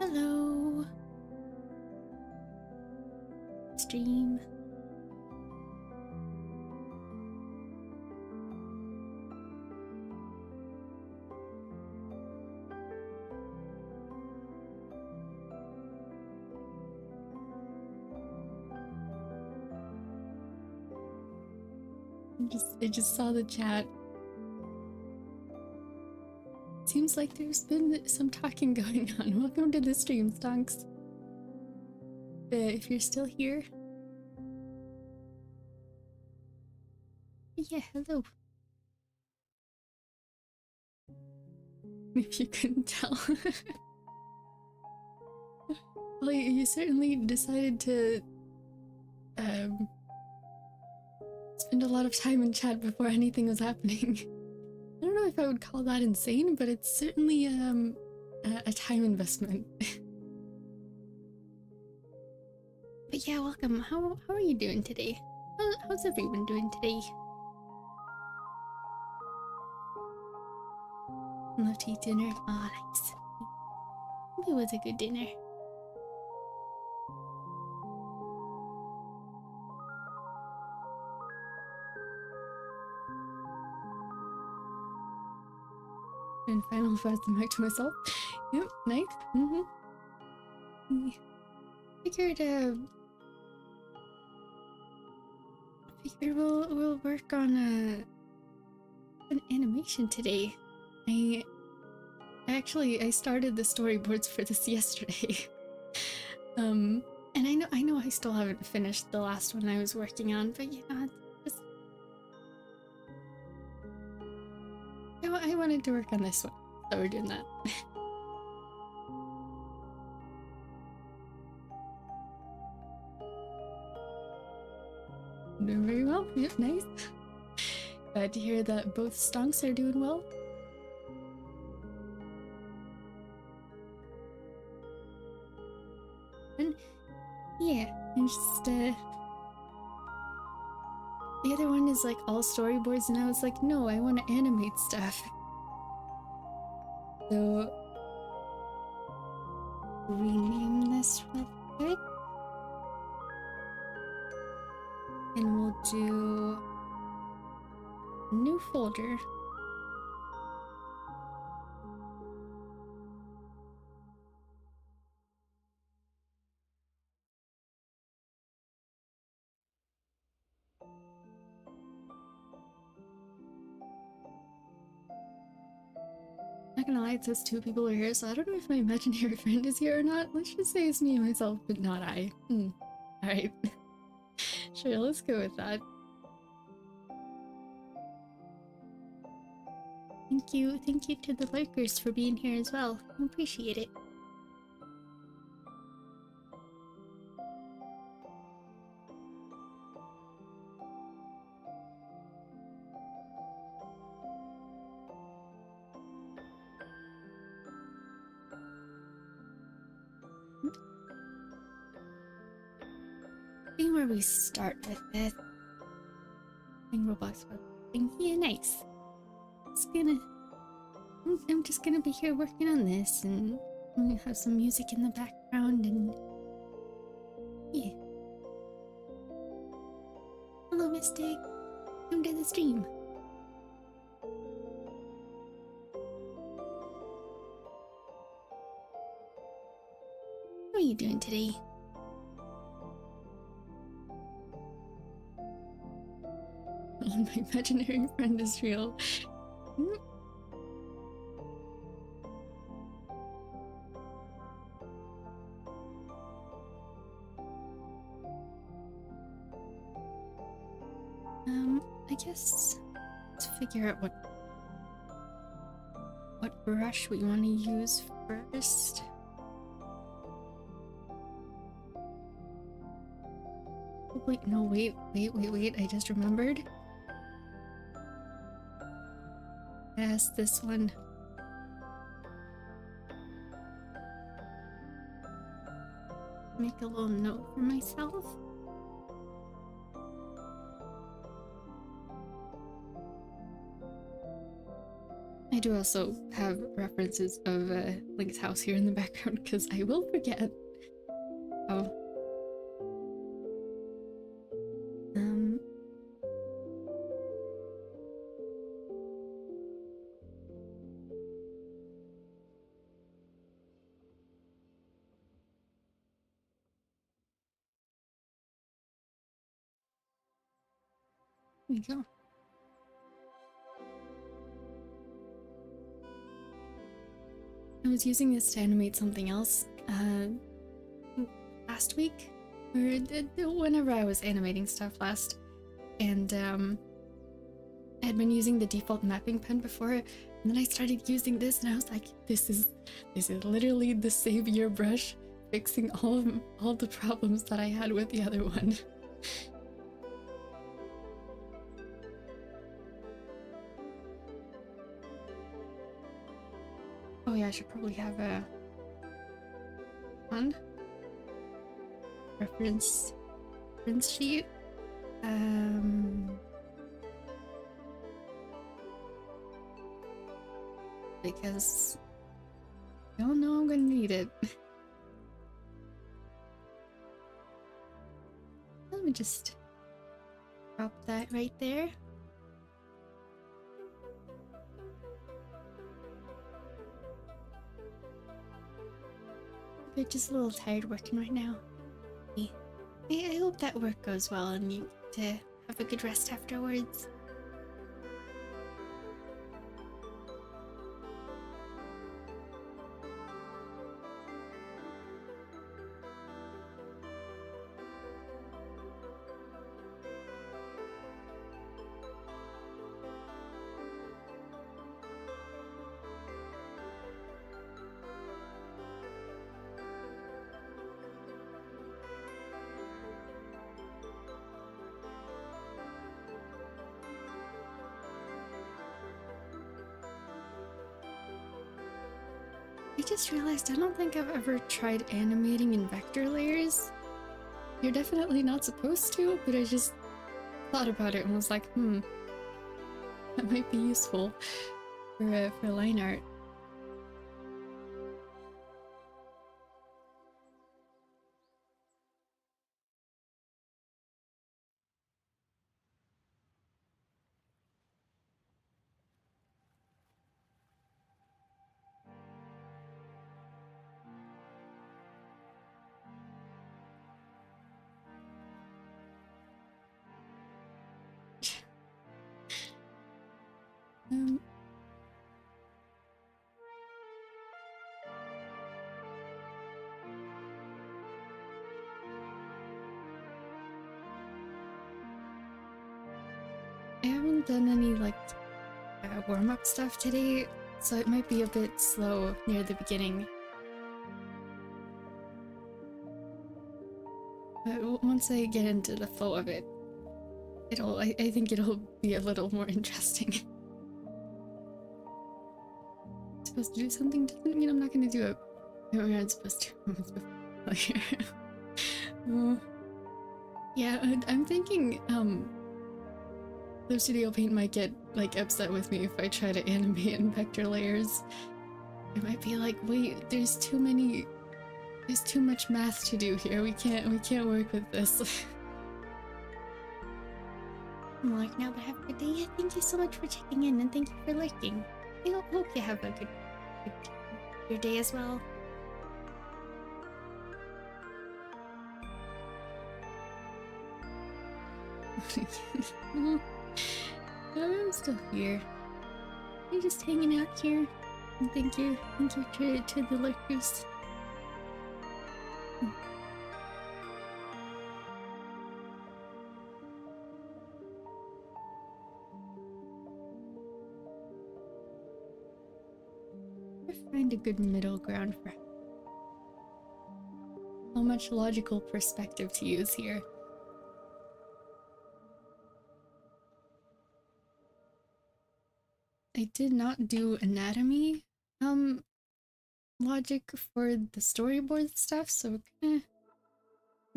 Hello. Stream. I just saw the chat. Seems like there's been some talking going on. Welcome to the stream, Stonks. If you're still here. Yeah, hello. If you couldn't tell. Well, you certainly decided to spend a lot of time in chat before anything was happening. I don't know if I would call that insane, but it's certainly a time investment. But yeah, welcome. How are you doing today? How's everyone doing today? Love to eat dinner. Oh, nice. It was a good dinner. And final fast and back to myself. Yep, nice. Figured we'll work on an animation today. I started the storyboards for this yesterday. And I know I still haven't finished the last one I was working on, but you know, I wanted to work on this one, so we're doing that. Doing very well. Yep, nice. Glad to hear that both stonks are doing well. And yeah, and just the other one is like all storyboards, and I was like, no, I want to animate stuff. So rename this real quick. And we'll do a new folder. Not gonna lie, it says 2 people are here, so I don't know if my imaginary friend is here or not. Let's just say it's me and myself, but not I. Alright. Sure, let's go with that. Thank you to the lurkers for being here as well. I appreciate it. See where we start with this. Roblox thing. Yeah, nice. I'm just gonna be here working on this, and I'm gonna have some music in the background, and yeah. Hello, Mystic. Come to the stream. How are you doing today? My imaginary friend is real. I guess let's figure out what brush we want to use first. Oh, wait, no, wait, I just remembered. Yes, this one. Make a little note for myself. I do also have references of Link's house here in the background because I will forget. Oh. There we go. I was using this to animate something else last week, or whenever I was animating stuff last, and I had been using the default mapping pen before, and then I started using this, and I was like, this is literally the savior brush, fixing all the problems that I had with the other one. Oh yeah, I should probably have a reference sheet. Because I don't know I'm gonna need it. Let me just drop that right there. They're just a little tired working right now. I hope that work goes well and you get to have a good rest afterwards. I just realized I don't think I've ever tried animating in vector layers. You're definitely not supposed to, but I just thought about it and was like, that might be useful for line art. I haven't done any like warm-up stuff today, so it might be a bit slow near the beginning. But once I get into the flow of it, I think it'll be a little more interesting. I'm supposed to do something doesn't mean I'm not gonna do it. No, we're not supposed to. Yeah, I'm thinking Blue Studio Paint might get like upset with me if I try to animate in vector layers. It might be like, wait, there's too much math to do here. We can't work with this. I'm like, no, but have a good day. Yeah, thank you so much for checking in and thank you for lurking. I hope you have a good your day as well. I'm still here. I'm just hanging out here. And thank you to the lurkers. Find a good middle ground for how much logical perspective to use here. I did not do anatomy logic for the storyboard stuff, so we're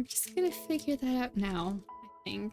just gonna figure that out now, I think.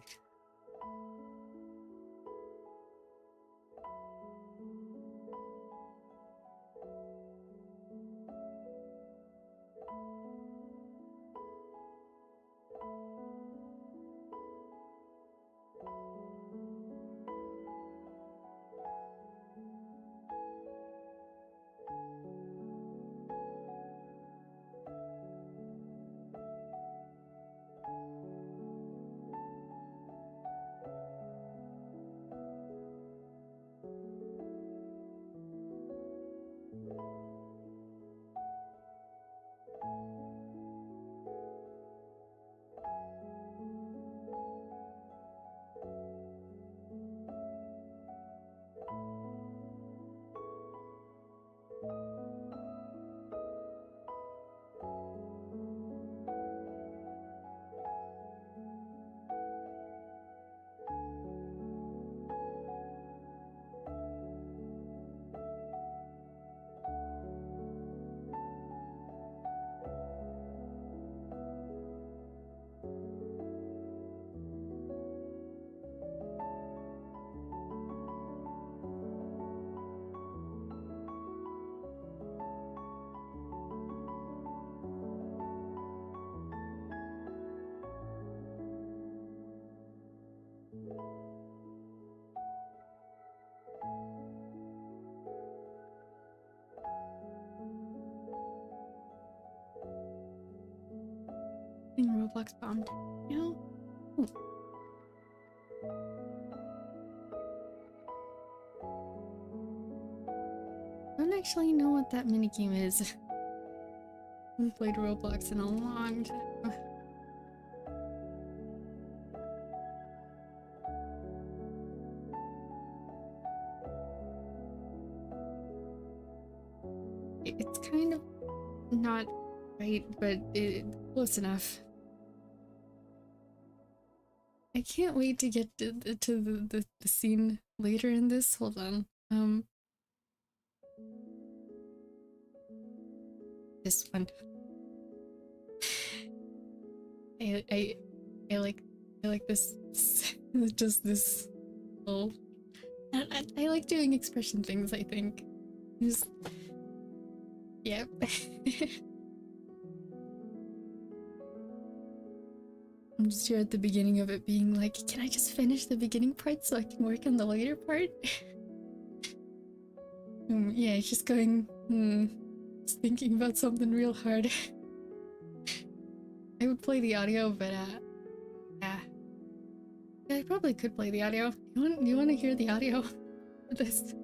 Getting Roblox bombed. No. Oh. I don't actually know what that minigame is. I haven't played Roblox in a long time. It's kind of not right, but close enough. I can't wait to get to the scene later in this. Hold on. This one. I like this. Just this little. I like doing expression things. I think. Just. Yep. I'm just here at the beginning of it being like, can I just finish the beginning part so I can work on the later part? Yeah, just going, just thinking about something real hard. I would play the audio, but yeah. Yeah, I probably could play the audio. You want to hear the audio for this?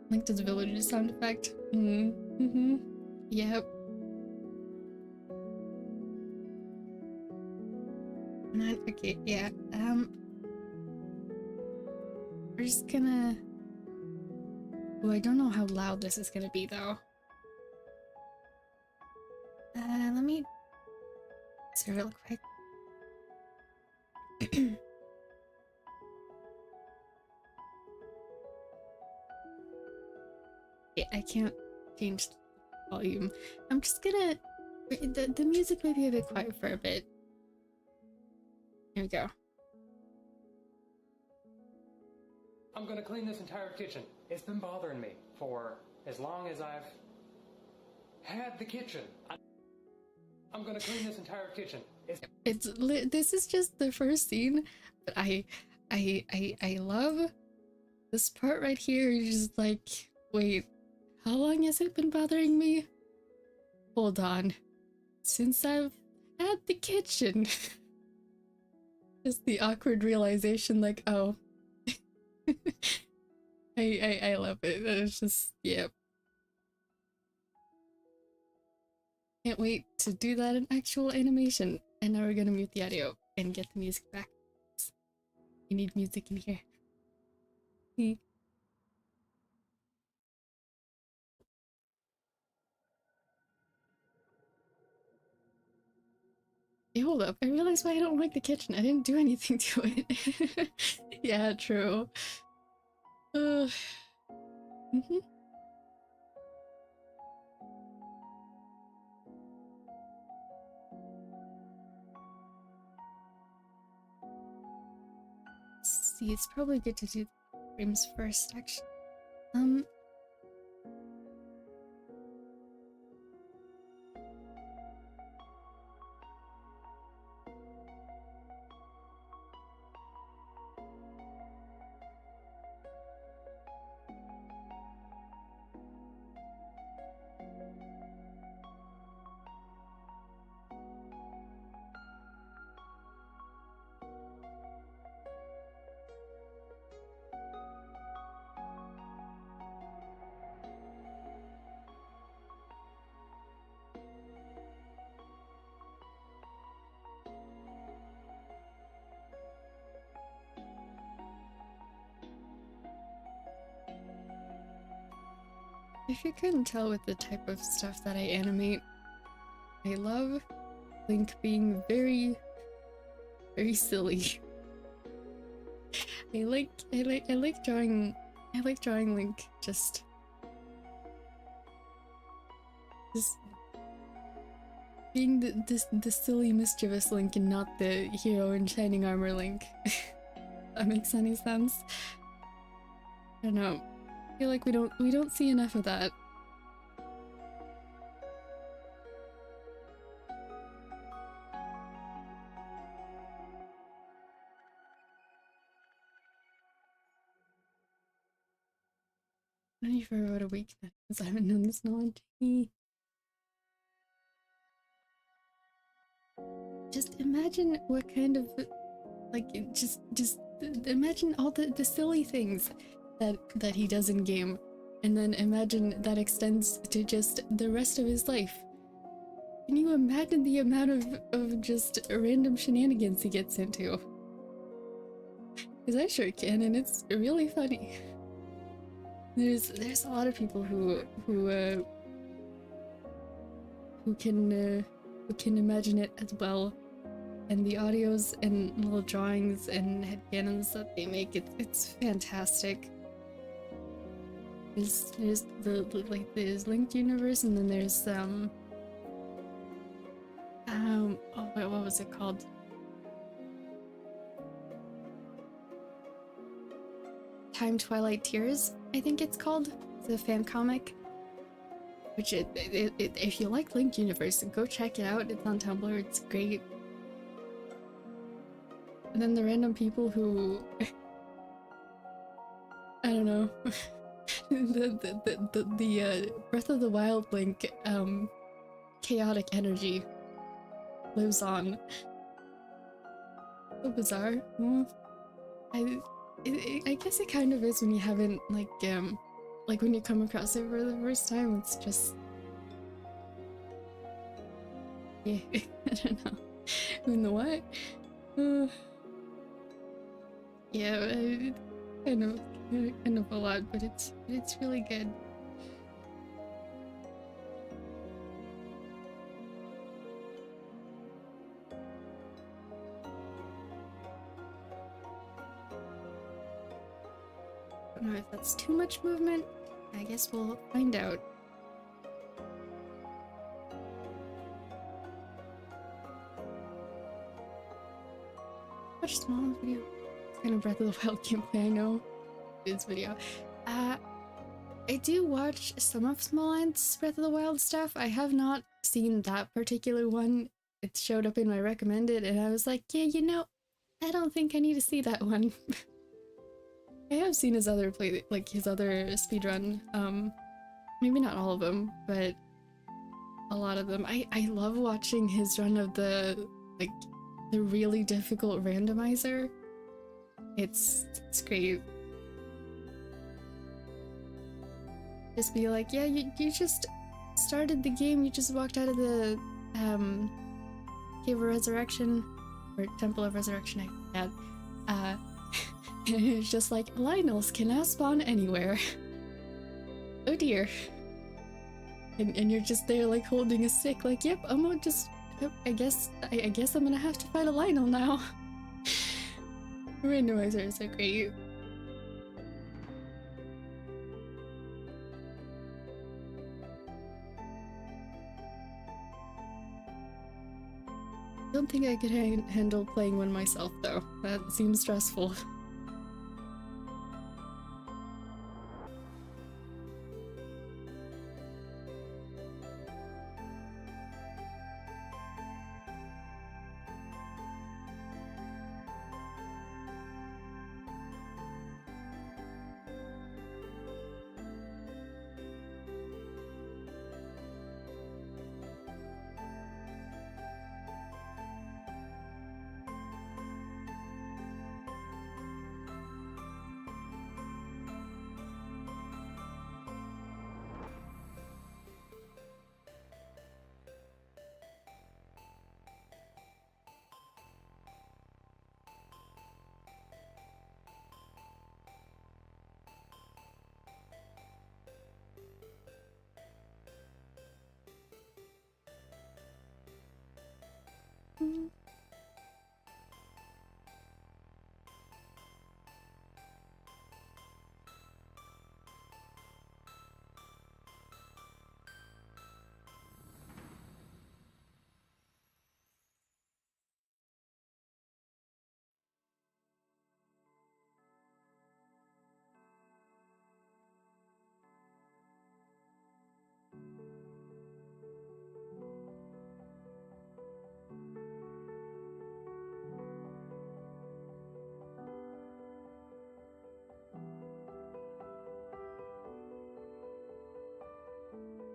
Linked to the villager sound effect. Yep. Not okay, yeah. We're just gonna. Oh, I don't know how loud this is gonna be though. Let me see real quick. Yeah, I can't change the volume. I'm just gonna. The music may be a bit quiet for a bit. Here we go. I'm gonna clean this entire kitchen. It's been bothering me for as long as I've had the kitchen. I'm gonna clean this entire kitchen. This is just the first scene, but I love this part right here. You're just like, wait, how long has it been bothering me? Hold on, since I've had the kitchen. Just the awkward realization, like, oh. I love it. It's just, yep. Can't wait to do that in actual animation. And now we're gonna mute the audio and get the music back. We need music in here. Hey, hold up. I realized why I don't like the kitchen. I didn't do anything to it. Yeah, true. See, it's probably good to do the frames first, actually. If you couldn't tell with the type of stuff that I animate, I love Link being very, very silly. I like drawing Link just being the silly mischievous Link and not the hero in shining armor Link. That makes any sense? I don't know. I feel like we don't see enough of that. Only for about a week now, because I haven't known this knowledge. Just imagine what kind of, like, just imagine all the silly things that he does in game, and then imagine that extends to just the rest of his life. Can you imagine the amount of just random shenanigans he gets into? Because I sure can, and it's really funny. There's a lot of people who can imagine it as well, and the audios and little drawings and headcanons that they make, it's fantastic. There's there's Linked Universe, and then there's oh wait, what was it called? Time Twilight Tears, I think it's called. It's a fan comic. Which if you like Link Universe, go check it out. It's on Tumblr. It's great. And then the random people who I don't know, the Breath of the Wild Link chaotic energy lives on. So bizarre. Well, I guess it kind of is when you haven't like when you come across it for the first time. It's just, yeah, I don't know. In the what? Yeah, kind of a lot, but it's really good. I don't know if that's too much movement. I guess we'll find out. Watch Small's video. It's kind of Breath of the Wild gameplay, I know. This video. I do watch some of Smallhand's Breath of the Wild stuff. I have not seen that particular one. It showed up in my recommended, and I was like, yeah, you know, I don't think I need to see that one. I have seen his other his other speedrun. Maybe not all of them, but a lot of them. I love watching his run of the really difficult randomizer. It's great. Just be like, yeah, you just started the game, you just walked out of the Cave of Resurrection, or Temple of Resurrection, I forget. And it's just like, Lionels can now spawn anywhere. Oh dear. And you're just there like holding a stick, like, yep, I'm gonna just, I guess I'm gonna have to fight a Lionel now. Randomizers are great. Don't think I could handle playing one myself though. That seems stressful.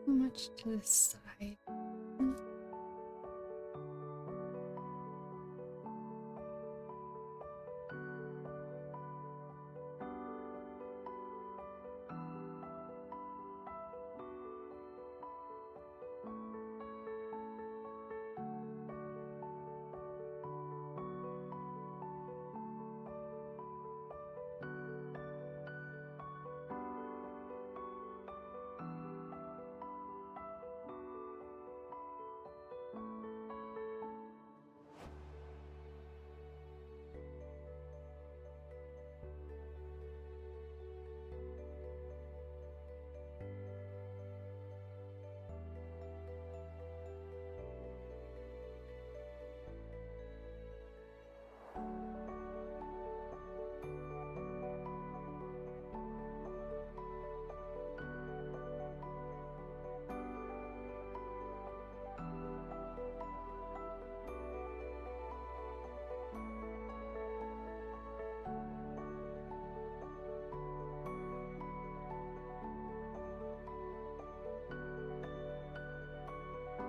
Much to the side.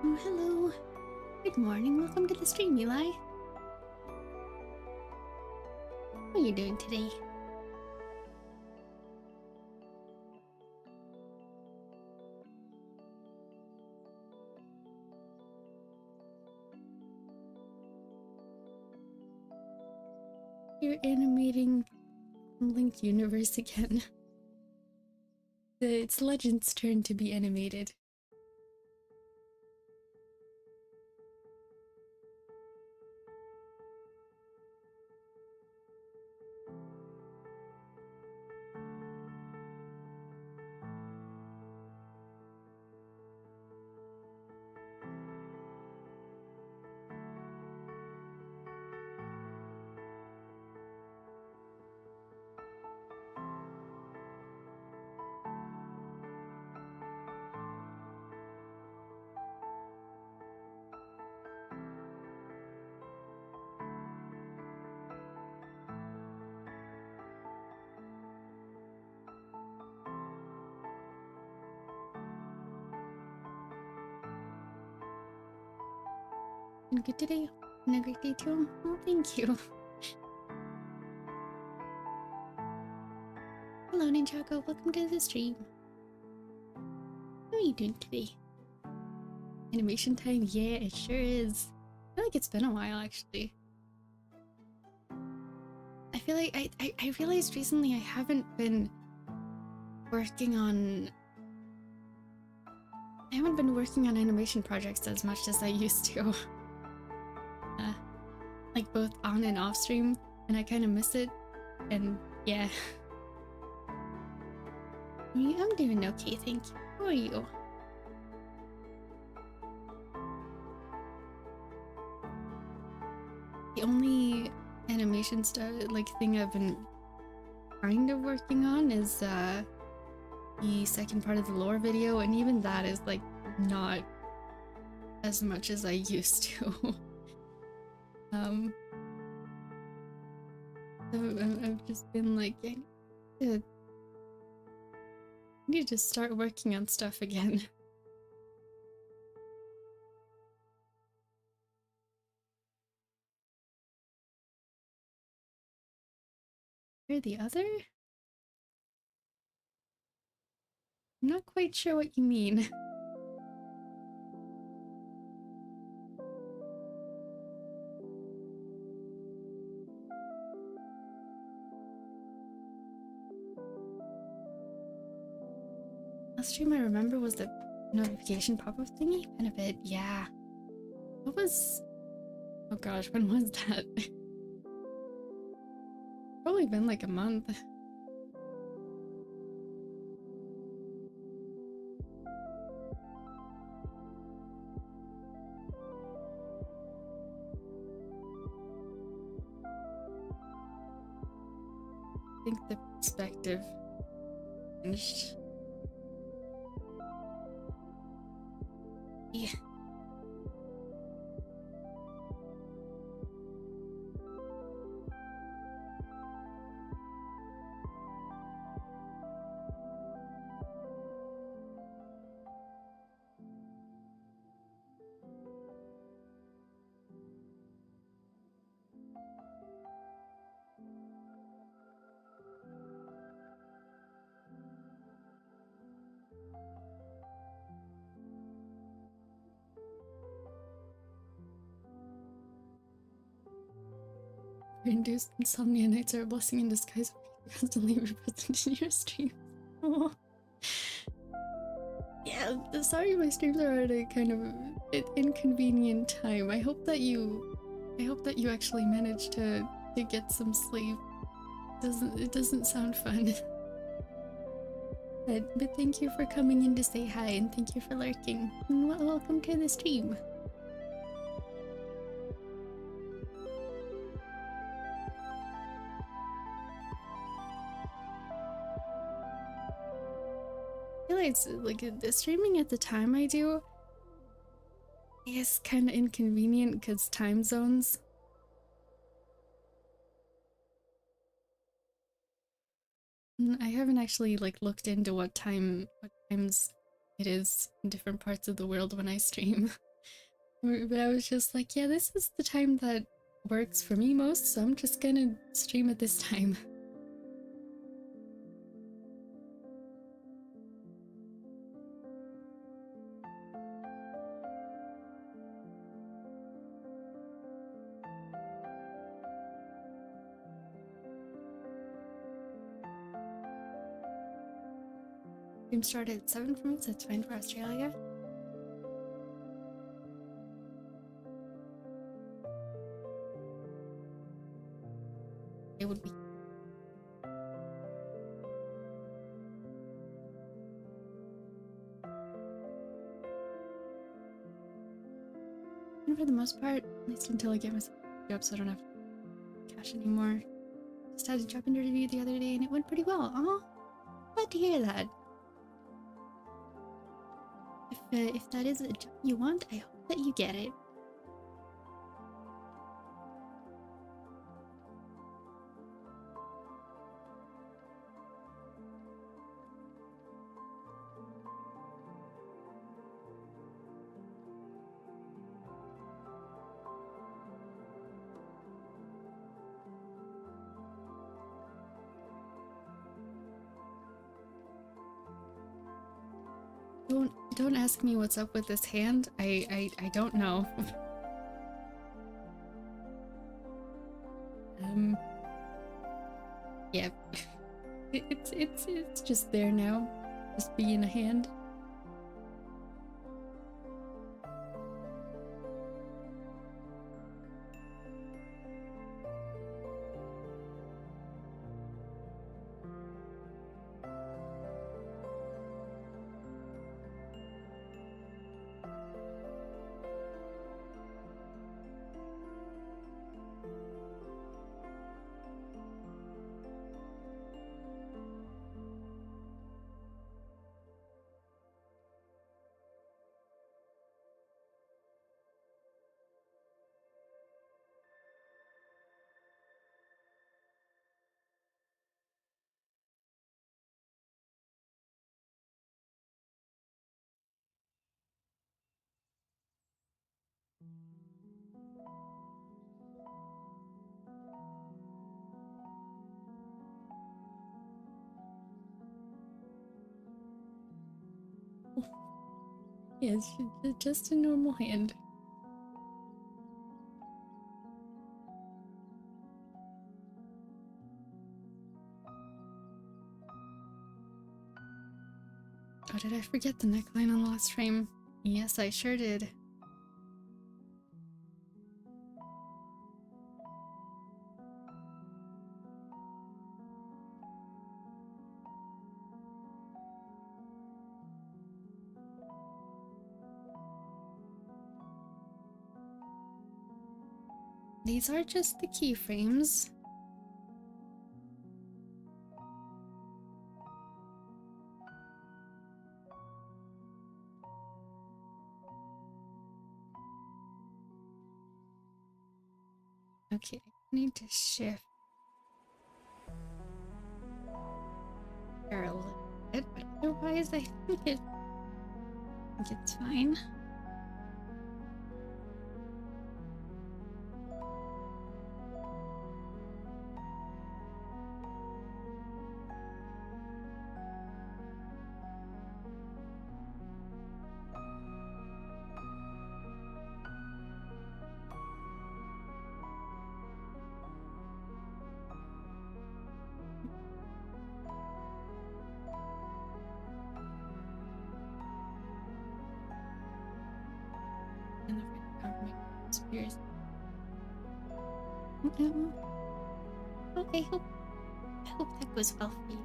Oh, hello. Good morning. Welcome to the stream, Eli. How are you doing today? You're animating Link Universe again. It's Legend's turn to be animated. And good today. And a great day too. Oh, thank you. Hello, Ninjago. Welcome to the stream. How are you doing today? Animation time? Yeah, it sure is. I feel like it's been a while, actually. I feel like I realized recently I haven't been working on... I haven't been working on animation projects as much as I used to. Like both on and off stream, and I kind of miss it, and yeah. I'm doing okay, thank you. How are you? The only animation thing I've been kind of working on is the second part of the lore video, and even that is like not as much as I used to. I've just been like, I need to start working on stuff again. You're the other? I'm not quite sure what you mean. Last stream I remember was the notification pop-up thingy. Been a bit, yeah. What was... Oh gosh, when was that? Probably been like a month. I think the perspective changed. Yeah. Induced insomnia nights are a blessing in disguise. Constantly represented in your streams. Oh. Yeah, sorry my streams are at a kind of an inconvenient time. I hope that you actually manage to get some sleep. It doesn't sound fun. But thank you for coming in to say hi, and thank you for lurking. And welcome to the stream. I feel like it's like the streaming at the time I do is kind of inconvenient because time zones. I haven't actually like looked into what times it is in different parts of the world when I stream. But I was just like, yeah, this is the time that works for me most, so I'm just gonna stream at this time. Stream started at 7 for me, so that's fine for Australia. It would be. And for the most part, at least until I get myself a job so I don't have cash anymore. Just had a job interview the other day and it went pretty well. Oh, glad to hear that. If that is a job you want, I hope that you get it. Don't ask me what's up with this hand. I don't know. Yeah. It's just there now. Just being a hand. Yeah, it's just a normal hand. Oh, did I forget the neckline on the last frame? Yes, I sure did. These are just the keyframes. Okay, I need to shift here a little bit, but otherwise I think it's fine. And the confirmation disappears. Oh, I hope that goes well for you.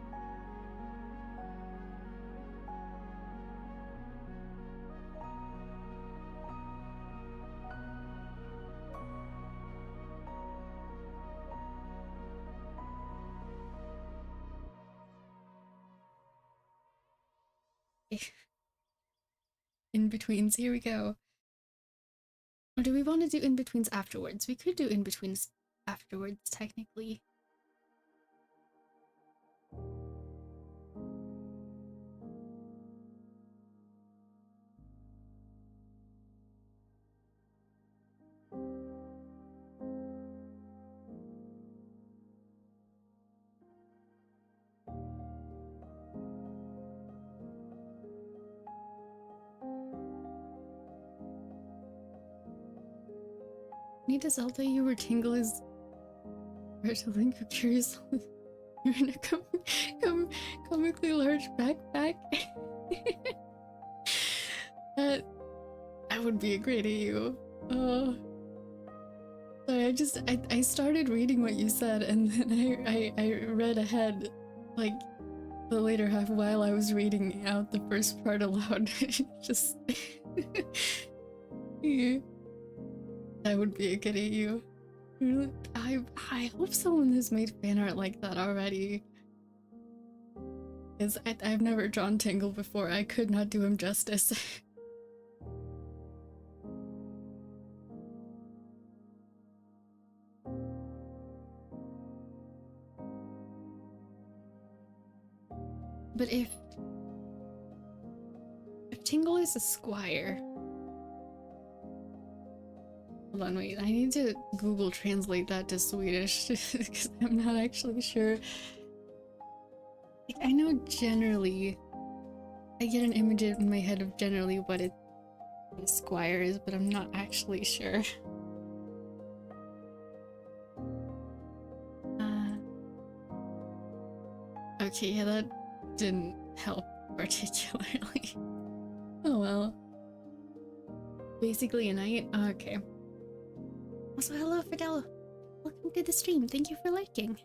In-betweens, here we go. Or do we want to do in-betweens afterwards? We could do in-betweens afterwards, technically. Need a Zelda you where Tingle is where to link a curious you're in a comically large backpack. that would be a great AU. Sorry, I started reading what you said and then I read ahead like the later half while I was reading out the first part aloud. Just yeah. That would be a good AU. I hope someone has made fan art like that already. Because I've never drawn Tingle before. I could not do him justice. But if Tingle is a squire. Hold on, wait. I need to Google translate that to Swedish because I'm not actually sure. Like, I know generally, I get an image in my head of generally what a squire is, but I'm not actually sure. Okay, yeah, that didn't help particularly. Oh well. Basically a knight? Okay. Also, hello, Fidel. Welcome to the stream. Thank you for liking.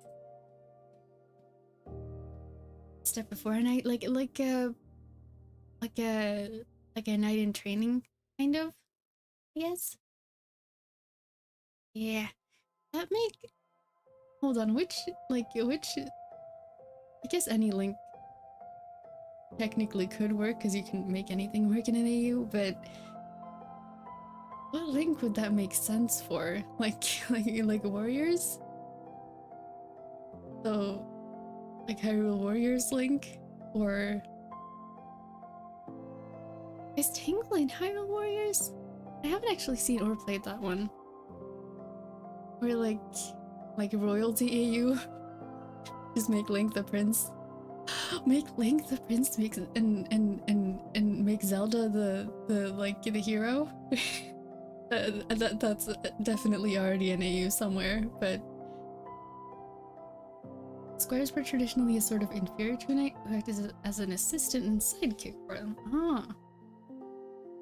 Step before a knight, like a knight in training, kind of. I guess. Yeah. That make. Hold on. Which? I guess any link technically could work because you can make anything work in an AU, but what link would that make sense for? Like warriors? So, like Hyrule Warriors link? Or is Tingle in Hyrule Warriors? I haven't actually seen or played that one. Or like royalty AU. Just make Link the prince. Make Link the prince makes and make Zelda the hero. That's definitely already an AU somewhere, but squires were traditionally a sort of inferior to a knight who acted as an assistant and sidekick for them. Ah,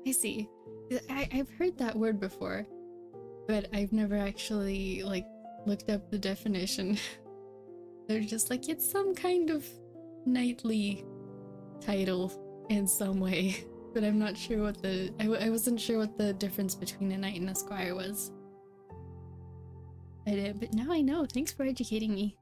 I see. I've heard that word before, but I've never actually like looked up the definition. They're just like, it's some kind of knightly title in some way, but I'm not sure what the I wasn't sure what the difference between a knight and a squire was. But now I know. Thanks for educating me.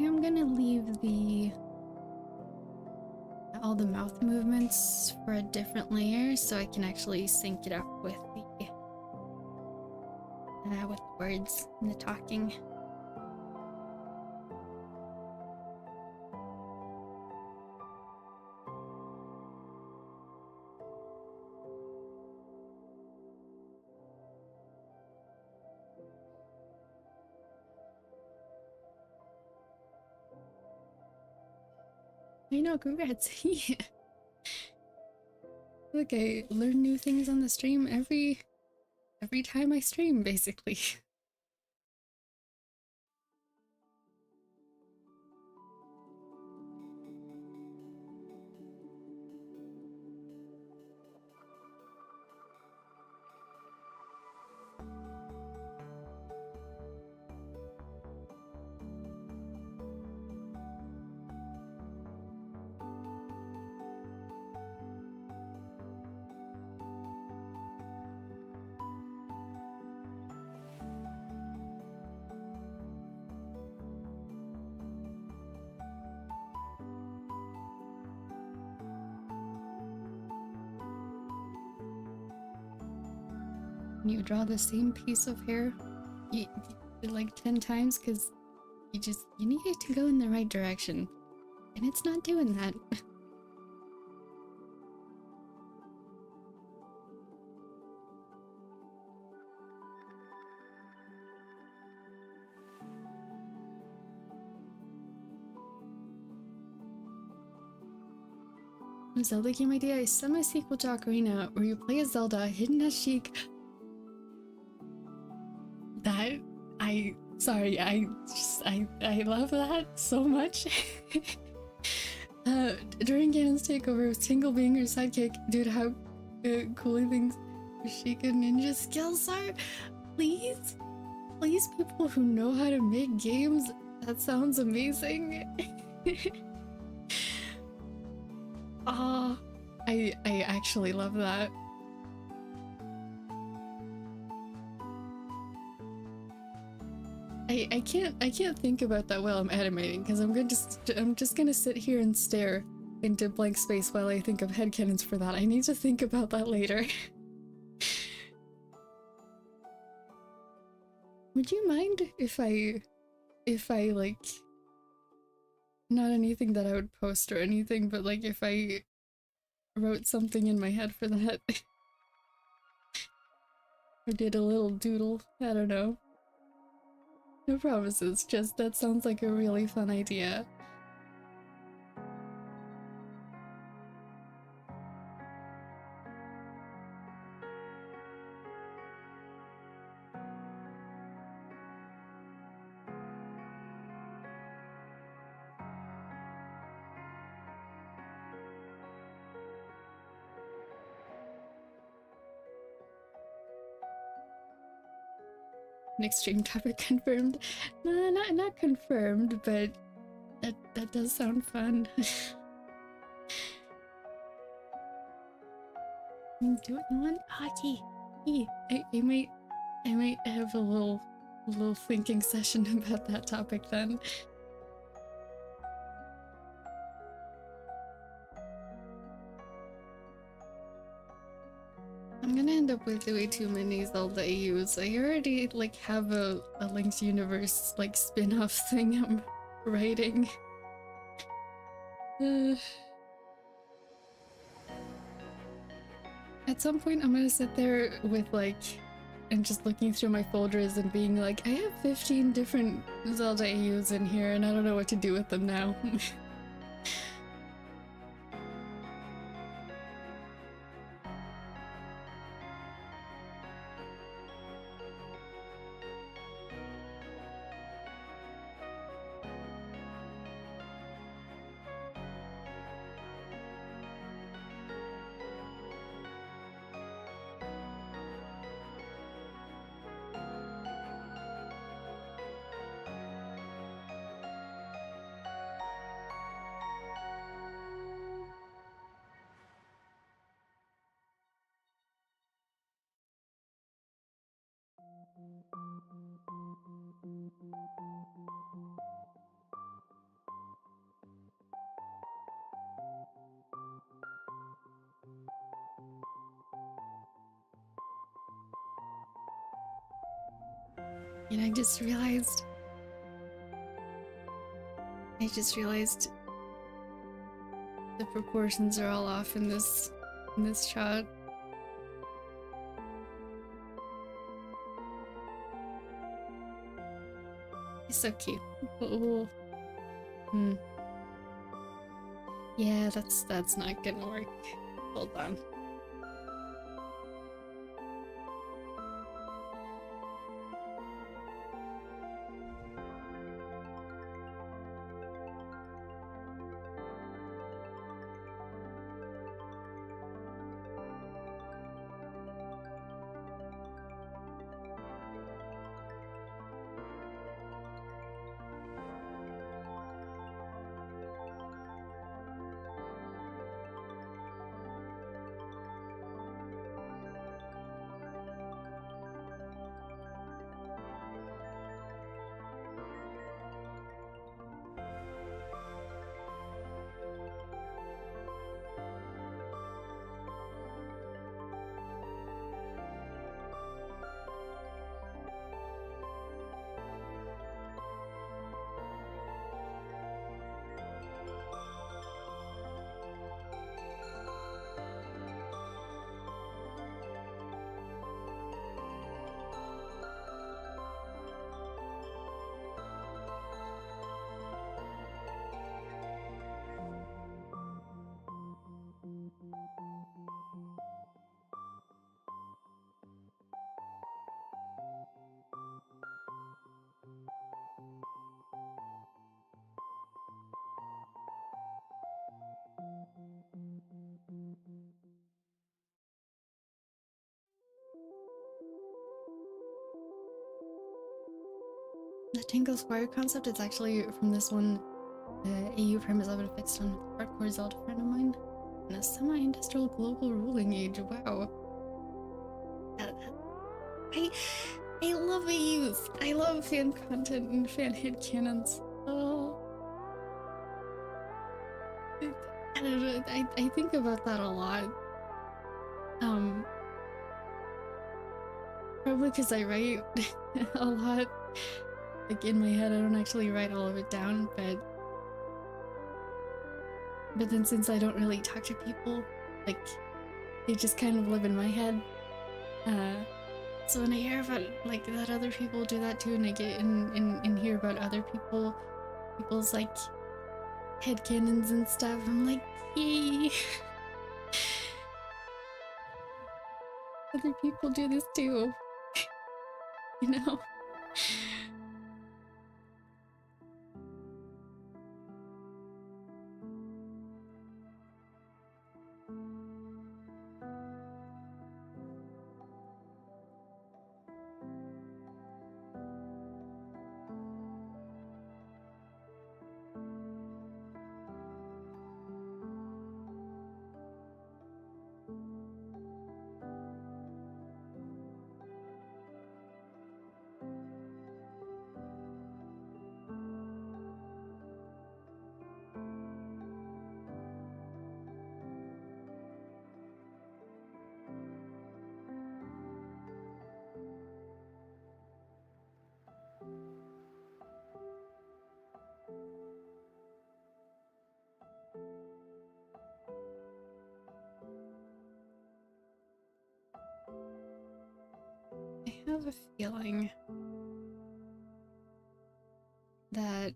I'm gonna leave all the mouth movements for a different layer so I can actually sync it up with the words and the talking. I know, congrats. Yeah. Look, I learn new things on the stream every time I stream, basically. when you draw the same piece of hair like 10 times because you need it to go in the right direction, and it's not doing that. Zelda game idea is semi-sequel to Ocarina, where you play as Zelda hidden as Sheik. That I love that so much. During Ganon's takeover with Tingle being her sidekick, dude, how cool he thinks Sheik and ninja skills are. Please, people who know how to make games, that sounds amazing. Ah, I actually love that. I can't think about that while I'm animating because I'm just gonna sit here and stare into blank space while I think of headcanons for that. I need to think about that later. Would you mind if I like, not anything that I would post or anything, but like if I wrote something in my head for that? Or did a little doodle? I don't know. No promises, just that sounds like a really fun idea. Next stream topic confirmed. No, not confirmed, but that does sound fun. Do what you want. Hockey. I might have a little thinking session about that topic then. I'm gonna end up with way too many Zelda AUs. I already like have a Link's Universe like spin-off thing I'm writing. At some point I'm gonna sit there with like, and just looking through my folders and being like, I have 15 different Zelda AUs in here and I don't know what to do with them now. And I just realized the proportions are all off in this shot. It's so cute. Oh. Yeah, that's not gonna work. Hold on. The Tango Squire concept is actually from this one AU premise I've been fixed on with a hardcore Zelda friend of mine. In a semi-industrial global ruling age, wow. I I love AUs. I love fan content and fan headcanons. Oh, I don't know. I think about that a lot. Um, Probably because I write a lot. Like in my head, I don't actually write all of it down, but then since I don't really talk to people, like they just kind of live in my head. So when I hear about like that other people do that too, and I get and hear about other people's like headcanons and stuff, I'm like, yay! Other people do this too, you know? I have a feeling that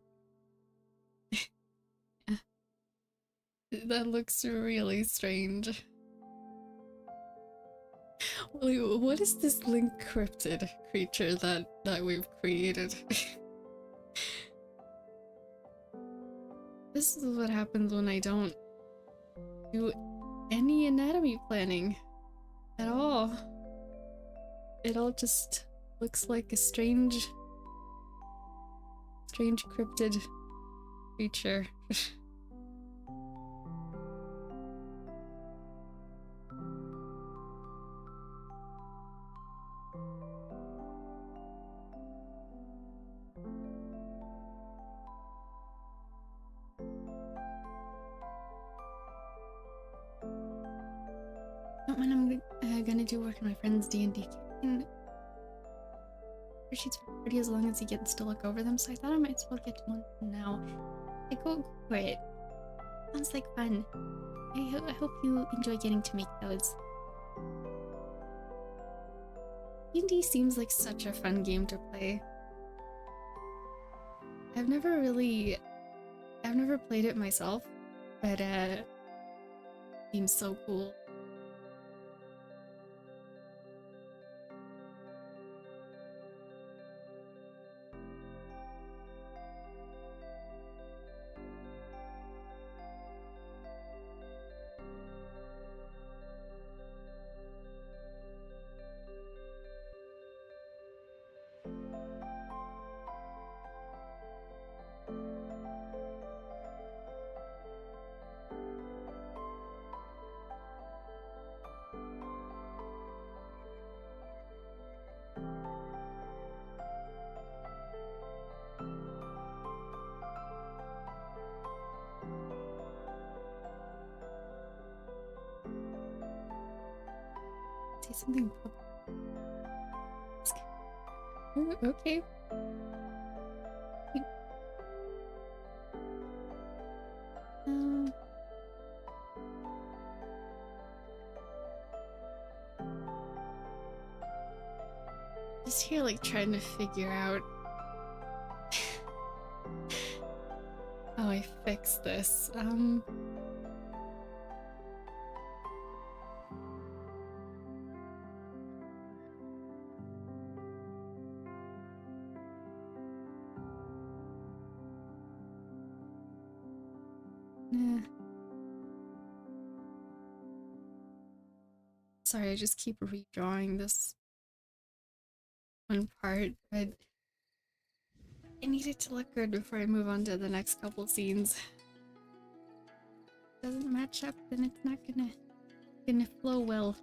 that looks really strange. Wait, what is this link cryptid creature that we've created? This is what happens when I don't do any anatomy planning at all. It all just looks like a strange cryptid creature. Not when I'm gonna do work in my friend's D&D campaign. Sheets for pretty as long as he gets to look over them, so I thought I might as well get to one now. I go for it. Sounds like fun. I hope you enjoy getting to make those. D&D seems like such a fun game to play. I've never played it myself, but it seems so cool. Say something. Okay. Just here, like trying to figure out how I fix this. Sorry, I just keep redrawing this one part, but I need it to look good before I move on to the next couple scenes. Doesn't match up, then it's not gonna flow well.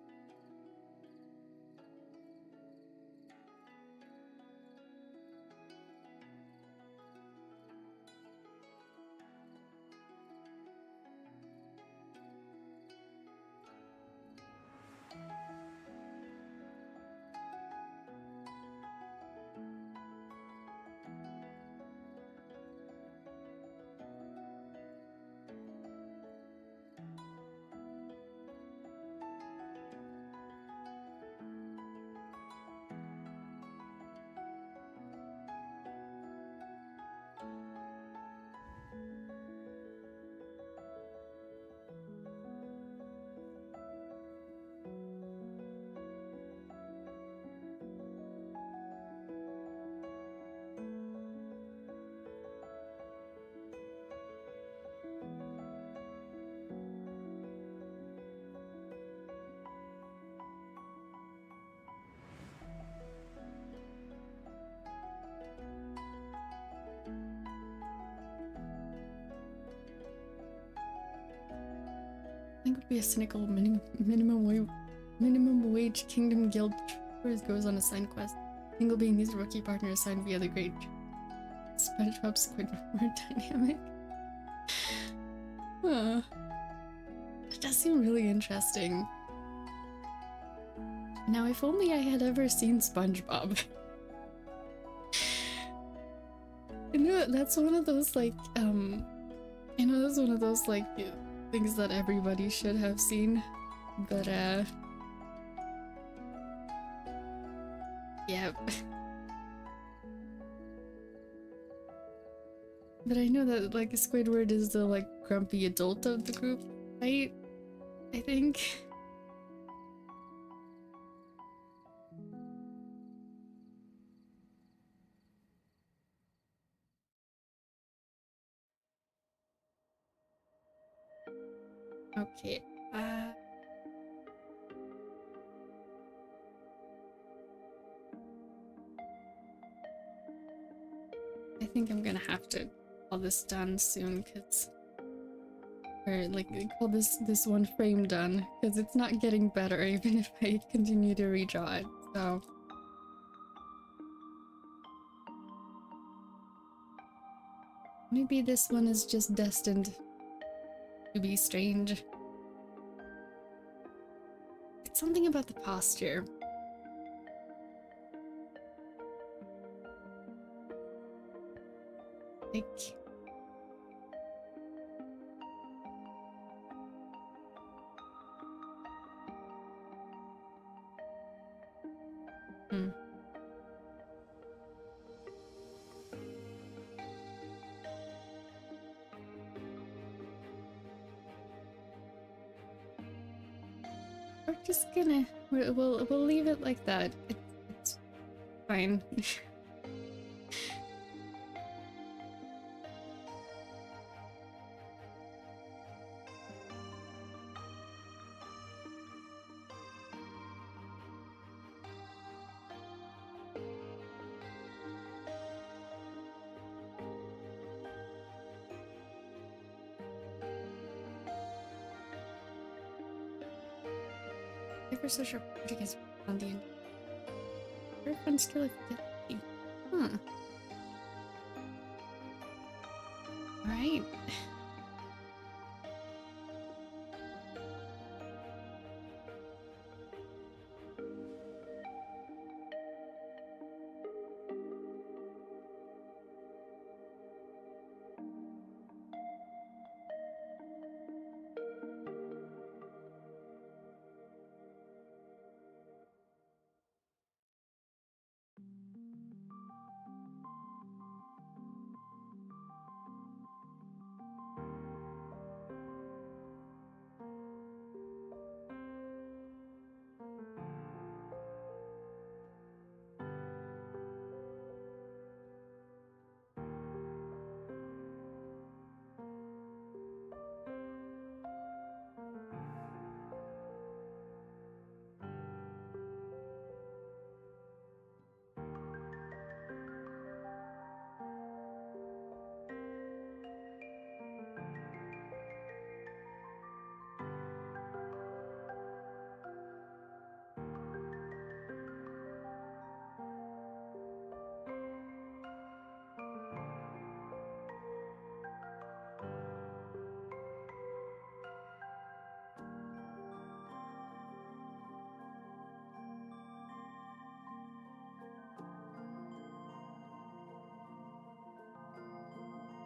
I think it would be a cynical minimum wage Kingdom Guild goes on a side quest. Tingle being his rookie partner assigned via the great SpongeBob Squidward dynamic. It does seem really interesting. Now, if only I had ever seen SpongeBob. I know that's one of those like I know that's one of those like things that everybody should have seen, but yeah. But I know that like Squidward is the like grumpy adult of the group, right? I think. Okay. I think I'm gonna have to call this done soon, cause or like call this one frame done, because it's not getting better even if I continue to redraw it. So maybe this one is just destined to be strange. It's something about the posture. Like we're just gonna we'll leave it like that. It's fine. Ever so sure you guys found the end. Very fun skill if you get lucky. Huh. Alright.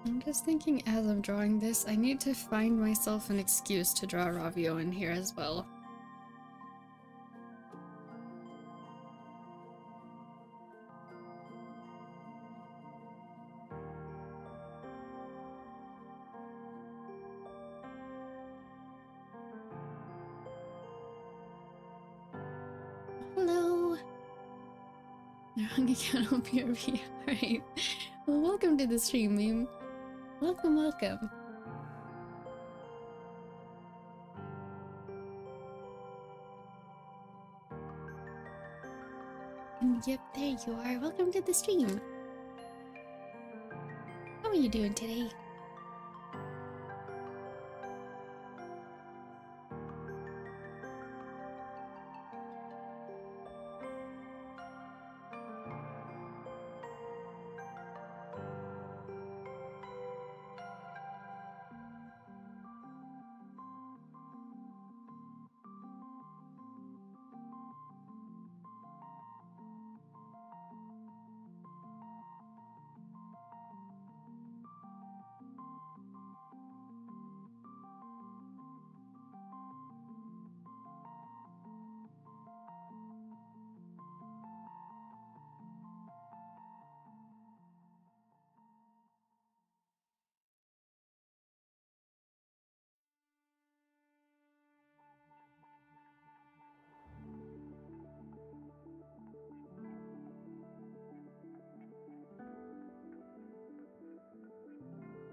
I'm just thinking as I'm drawing this, I need to find myself an excuse to draw Ravio in here as well. Hello! Wrong account on PRV. Alright. Well, welcome to the stream, meme. Welcome, welcome. Yep, there you are. Welcome to the stream. How are you doing today?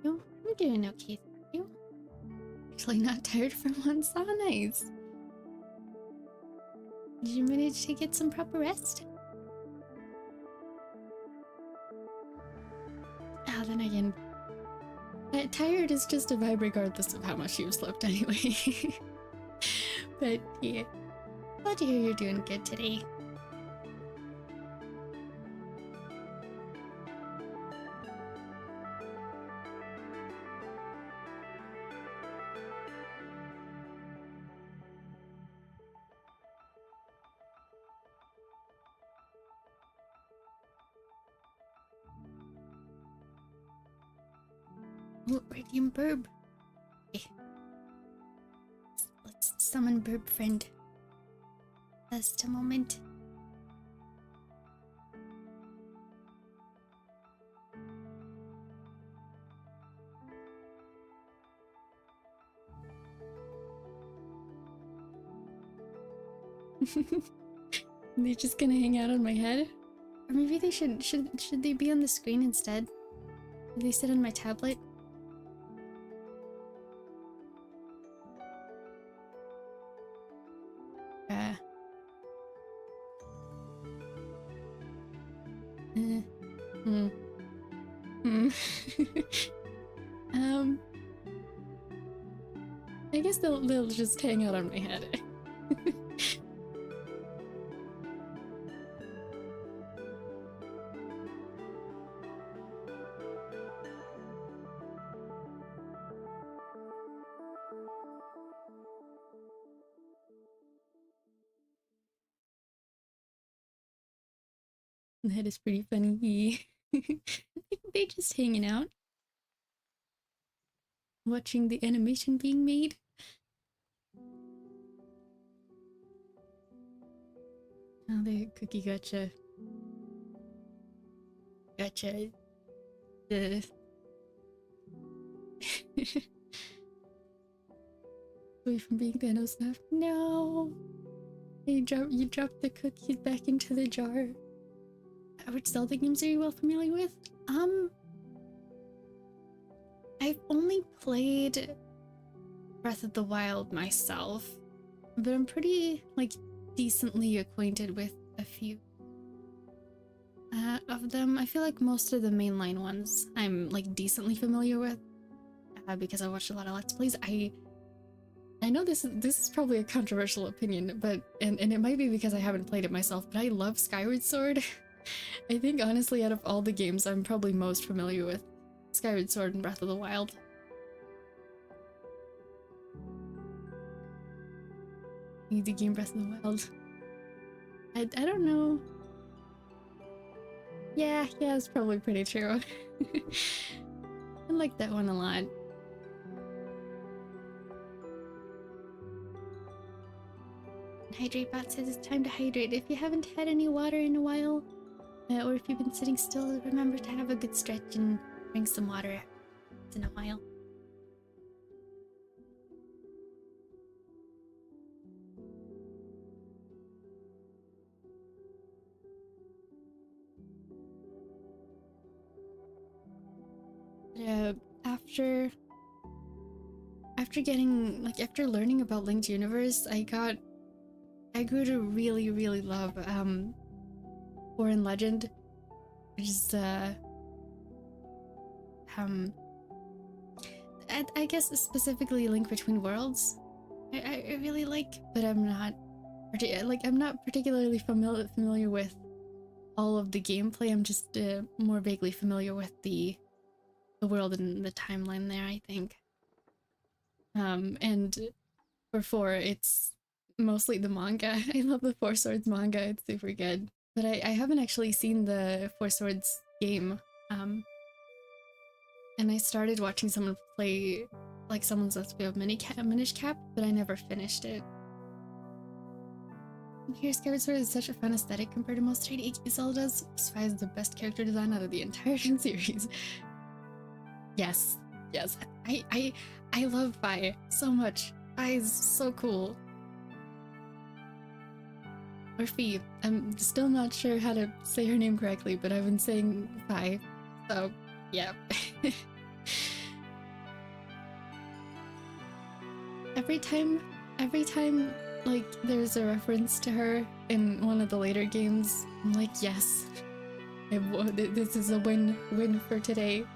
Oh, I'm doing okay, thank you. Actually not tired for once. Oh, nice. Did you manage to get some proper rest? Ah, then again, tired is just a vibe regardless of how much you've slept anyway. But yeah, glad to hear you're doing good today. Oh, Radiant Burb. Okay. Let's summon Burb friend. Just a moment. They're just gonna hang out on my head? Or maybe they should they be on the screen instead? Do they sit on my tablet? I guess they'll just hang out on my head. That is pretty funny. They're just hanging out. Watching the animation being made. Oh, the cookie gotcha. Gotcha. Away from being Thanos now. No! You dropped the cookies back into the jar. Which Zelda games are you well familiar with? I've only played Breath of the Wild myself, but I'm pretty, like, decently acquainted with a few of them. I feel like most of the mainline ones I'm, like, decently familiar with because I watched a lot of Let's Plays. I know this is probably a controversial opinion, but and it might be because I haven't played it myself, but I love Skyward Sword. I think honestly out of all the games I'm probably most familiar with Skyward Sword and Breath of the Wild. The game Breath of the Wild. I don't know. Yeah, it's probably pretty true. like that one a lot. Hydrate Bot says it's time to hydrate. If you haven't had any water in a while, or if you've been sitting still, remember to have a good stretch and drink some water once in a while. After learning about Linked Universe, I grew to really love Foreign Legend, which is I guess specifically Link Between Worlds. I really like, but I'm not particularly familiar with all of the gameplay. I'm just more vaguely familiar with the world and the timeline there, I think. And for 4, it's mostly the manga. I love the Four Swords manga, it's super good. But I haven't actually seen the Four Swords game. And I started watching someone play, like someone's Let's Play of Minish Cap, but I never finished it. And here, Skyward Sword is such a fun aesthetic compared to most 3D Zeldas. Fi is the best character design out of the entire series. Yes, I love Fi so much. Fi is so cool. Or Fi. I'm still not sure how to say her name correctly, but I've been saying Fi, so yeah. Every time like there's a reference to her in one of the later games, I'm like, yes, this is a win for today.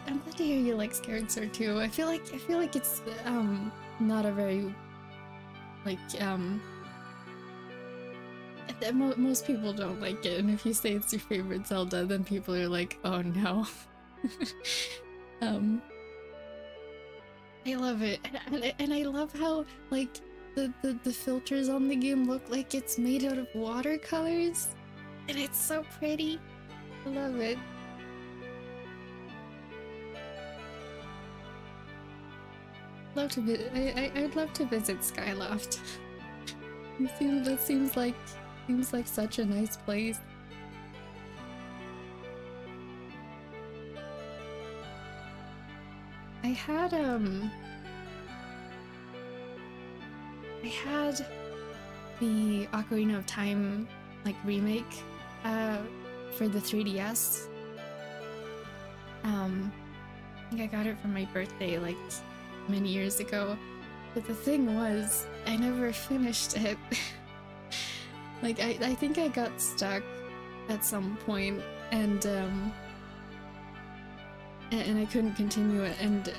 I'm glad to hear you like Skyward Sword too. I feel like it's not a very most people don't like it, and if you say it's your favorite Zelda, then people are like, oh no. I love it, and I love how like the filters on the game look like it's made out of watercolors, and it's so pretty. I love it. I'd love to visit Skyloft. That seems like such a nice place. I had the Ocarina of Time like remake for the 3DS. I think I got it for my birthday like many years ago, but the thing was I never finished it. Like I think I got stuck at some point, and I couldn't continue it, and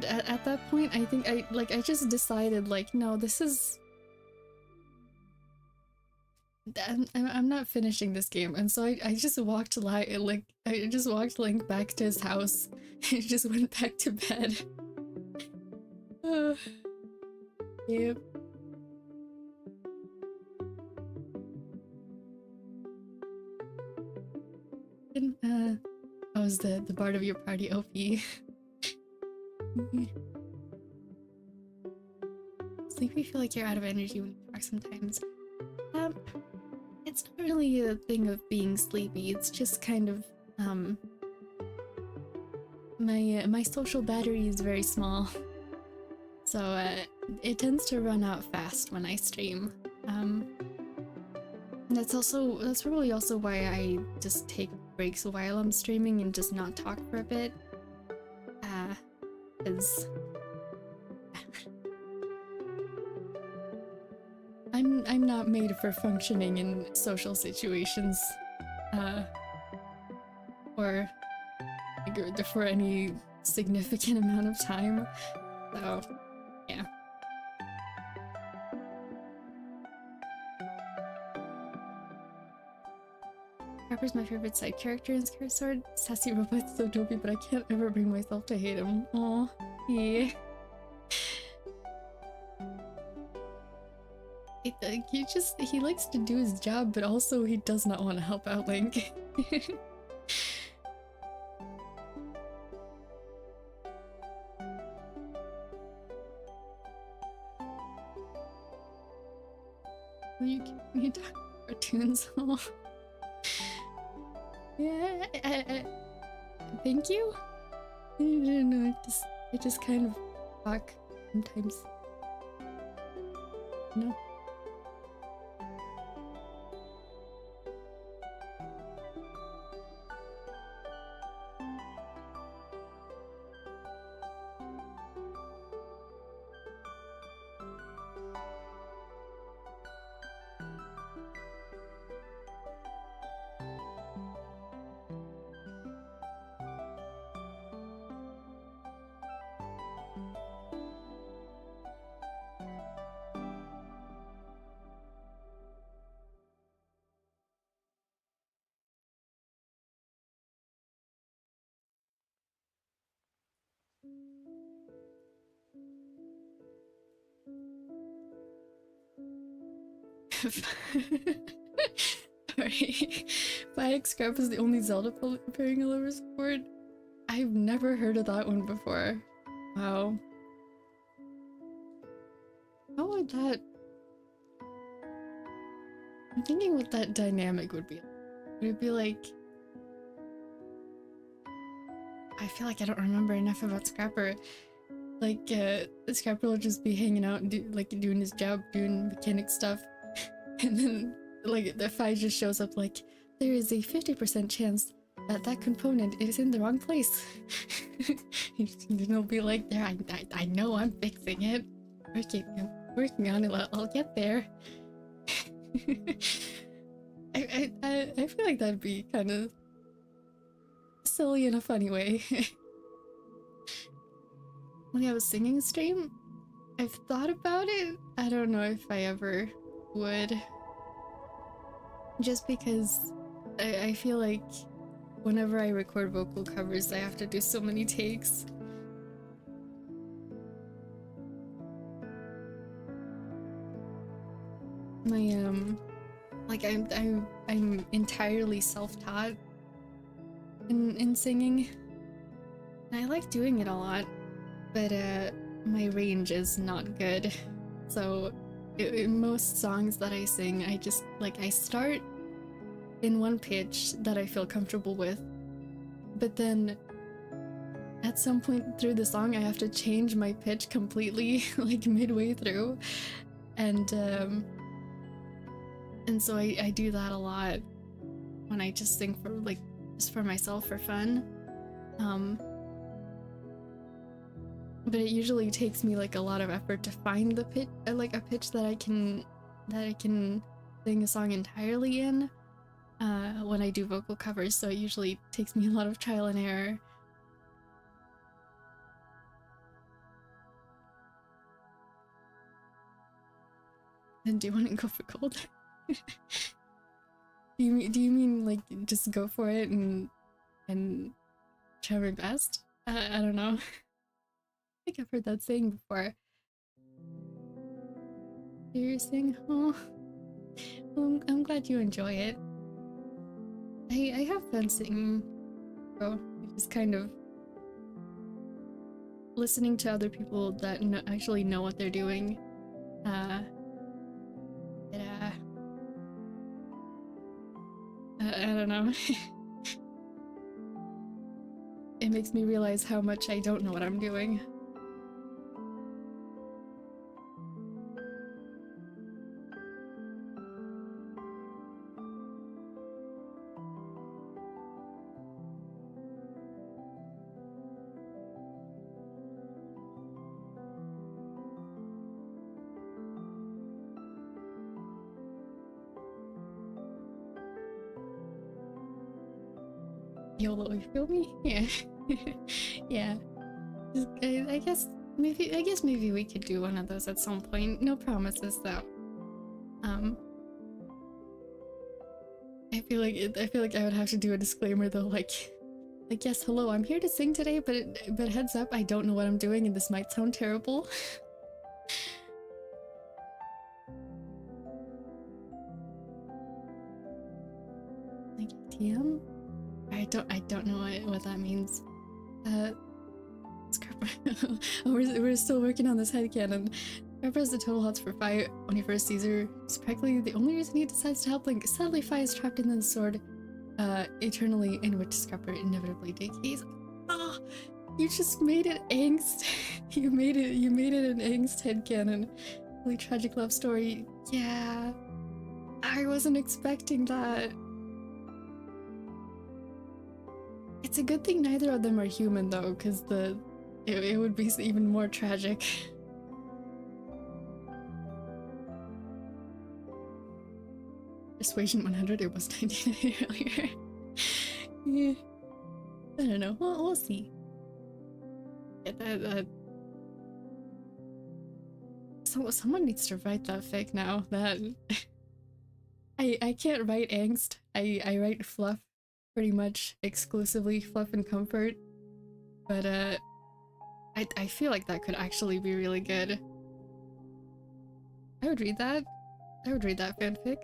at that point I think I just decided like, no, this is I'm not finishing this game, and so I just walked I just walked Link back to his house and just went back to bed. Yep. I was the bard of your party, OP. Sleepy, feel like you're out of energy when you talk sometimes. It's not really a thing of being sleepy, it's just kind of, my social battery is very small. So, it tends to run out fast when I stream. That's probably also why I just take breaks while I'm streaming and just not talk for a bit. Cause I'm not made for functioning in social situations, or for any significant amount of time, so yeah. Harper's my favorite side character in Skyward Sword. Sassy Robot's so dopey, but I can't ever bring myself to hate him. Aw, yeah. He likes to do his job, but also he does not want to help out Link. You talk cartoons. Yeah, thank you. I don't know. I just kind of talk sometimes. No. Sorry. Fire Scrap is the only Zelda pairing I'll ever support. I've never heard of that one before. Wow. How would that... I'm thinking what that dynamic would be. Would it be like... I feel like I don't remember enough about Scrapper. Like, Scrapper will just be hanging out and doing his job, doing mechanic stuff. And then, like, the Fi just shows up like, there is a 50% chance that that component is in the wrong place. And he'll be like, there, I know I'm fixing it. I'm working on it, I'll get there. I feel like that'd be kind of silly in a funny way. When I have a singing stream, I've thought about it. I don't know if I ever would. Just because I feel like whenever I record vocal covers, I have to do so many takes. Like I'm entirely self-taught in singing. And I like doing it a lot, but my range is not good. So in most songs that I sing, I start in one pitch that I feel comfortable with, but then at some point through the song I have to change my pitch completely, like midway through, and so I do that a lot when I just sing for just for myself for fun. But it usually takes me like a lot of effort to find the pitch, like a pitch that I can sing a song entirely in when I do vocal covers, so it usually takes me a lot of trial and error. Then do you want to go for gold? Do you mean like just go for it and try my best? I don't know. I think I've heard that saying before. You're saying, oh, well, I'm glad you enjoy it. I have fun singing, so just kind of listening to other people that actually know what they're doing. I don't know. It makes me realize how much I don't know what I'm doing. YOLO, you feel me? Yeah. Yeah. I guess maybe we could do one of those at some point. No promises though. I feel like I would have to do a disclaimer though, like yes, hello, I'm here to sing today, but heads up, I don't know what I'm doing and this might sound terrible. Like TM? Alright, I don't know what that means. Scrapper. Oh, we're still working on this headcanon. Scrapper has the total hots for Fi when he first sees her. It's practically the only reason he decides to help Link. Sadly, Fi is trapped in the sword eternally, in which Scrapper inevitably decays. Ah, you just made it angst. you made it an angst headcanon. Really tragic love story. Yeah. I wasn't expecting that. It's a good thing neither of them are human though, because it would be even more tragic. Persuasion 100, it was 99 earlier. Yeah. I don't know. We'll see. Yeah, someone needs to write that fic now. That I can't write angst. I write fluff, pretty much exclusively fluff and comfort. But I feel like that could actually be really good. I would read that. I would read that fanfic.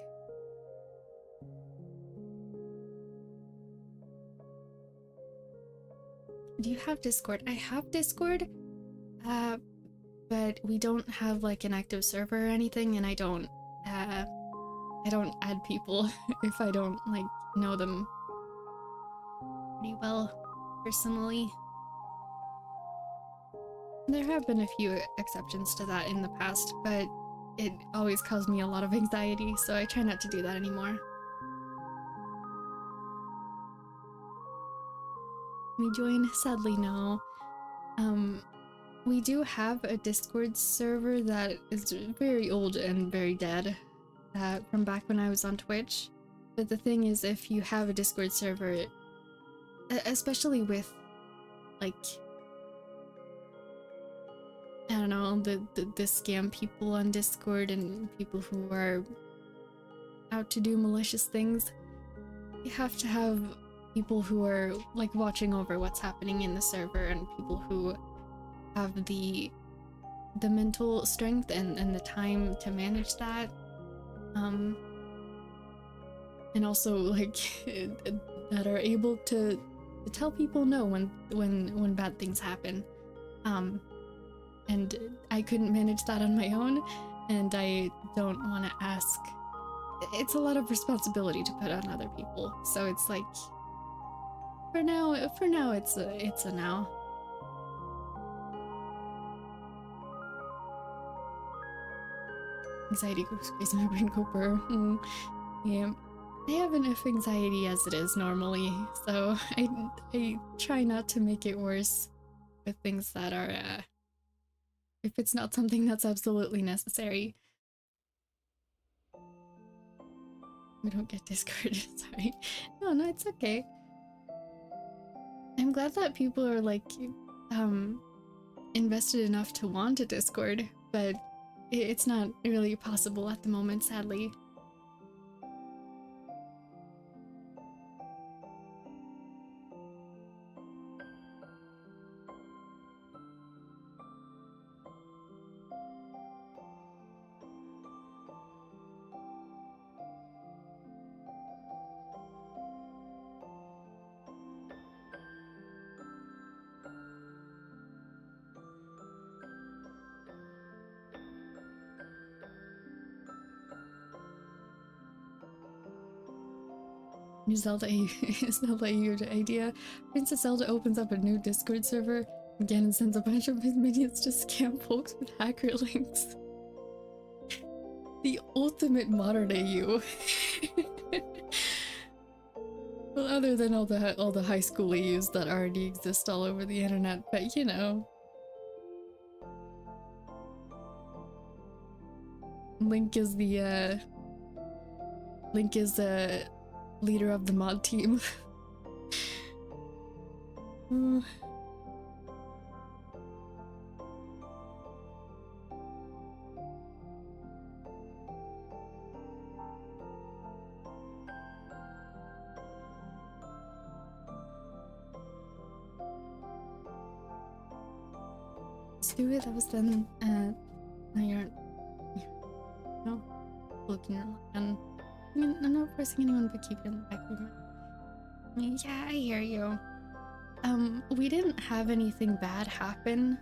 Do you have Discord? I have Discord, but we don't have like an active server or anything, and I don't add people if I don't like know them pretty well personally. There have been a few exceptions to that in the past, but it always caused me a lot of anxiety, so I try not to do that anymore. We join? Sadly, no. We do have a Discord server that is very old and very dead, from back when I was on Twitch. But the thing is, if you have a Discord server, especially with, like, I don't know, the scam people on Discord and people who are out to do malicious things, you have to have people who are like watching over what's happening in the server, and people who have the mental strength and the time to manage that, and also like that are able to tell people no when bad things happen. And I couldn't manage that on my own, and I don't want to ask. It's a lot of responsibility to put on other people, so it's like, for now it's a now. Anxiety goes crazy, my brain Cooper. Yeah, I have enough anxiety as it is normally, so I try not to make it worse with things that are if it's not something that's absolutely necessary. We don't get Discord, sorry. No, it's okay. I'm glad that people are like invested enough to want a Discord, but it's not really possible at the moment, sadly. New Zelda Zelda idea. Princess Zelda opens up a new Discord server. Ganon sends a bunch of his minions to scam folks with hacker links. The ultimate modern AU. Well, other than all the high school AUs that already exist all over the internet, but you know. Link is the leader of the mod team. Let's do it. That was then. No, you're no looking. And I mean, I'm not forcing anyone, but keep it in the back of your mind. Yeah, I hear you. We didn't have anything bad happen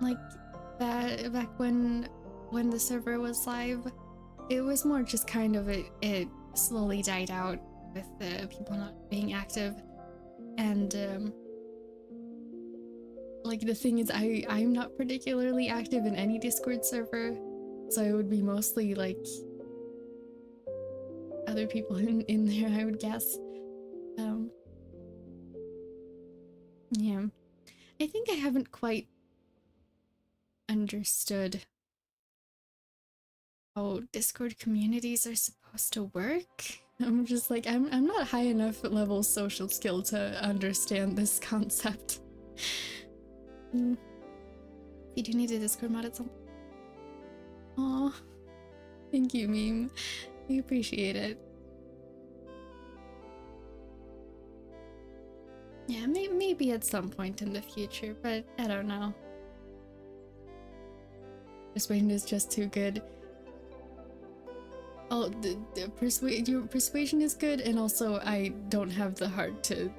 like that back when the server was live. It was more just kind of it slowly died out with the people not being active. And like the thing is I'm not particularly active in any Discord server, so it would be mostly like other people in there, I would guess. Yeah. I think I haven't quite understood how Discord communities are supposed to work. I'm just like, I'm not high enough level social skill to understand this concept. You do need a Discord mod at some point. Aw, thank you, meme. I appreciate it. Yeah, maybe at some point in the future, but I don't know. Persuasion is just too good. Oh, your persuasion is good, and also I don't have the heart to...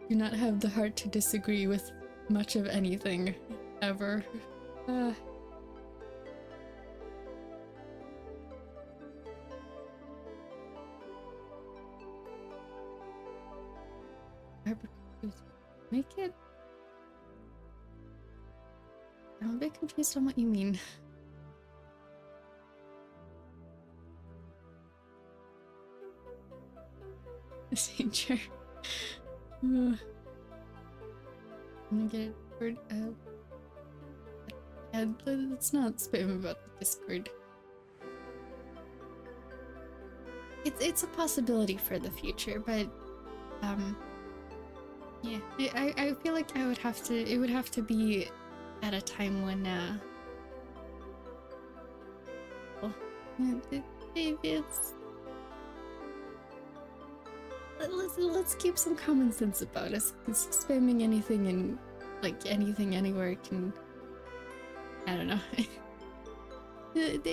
do not have the heart to disagree with much of anything, ever. Make it? I'm a bit confused on what you mean. Danger. I'm gonna get a word let's not spam about the Discord. It's a possibility for the future, but yeah, I feel like it would have to be at a time when well, it's let's keep some common sense about us, because spamming anything and like anything anywhere can, I don't know.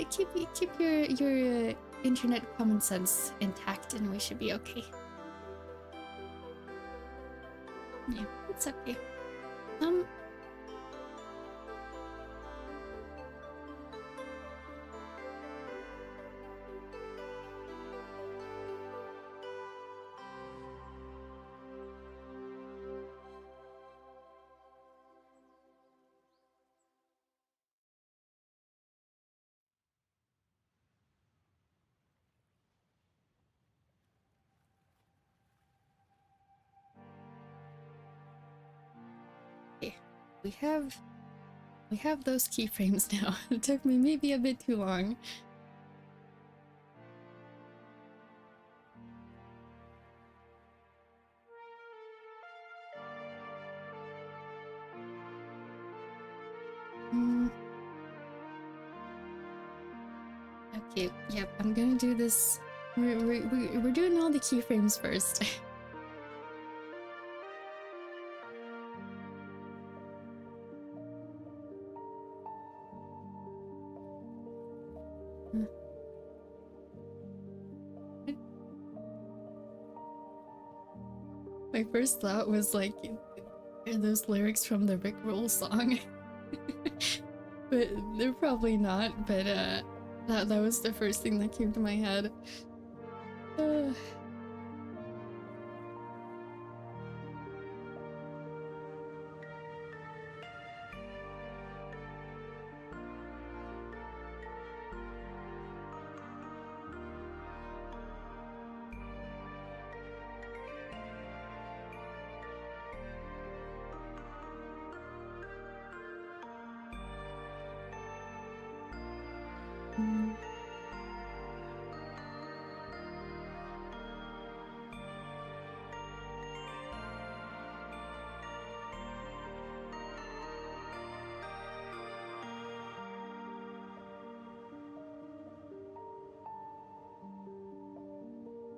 Keep your internet common sense intact, and we should be okay. Yeah, it's okay. We have those keyframes now. It took me maybe a bit too long. Okay, yep, I'm gonna do this. We're doing all the keyframes first. My first thought was like, are those lyrics from the Rickroll song? But they're probably not, but that was the first thing that came to my head.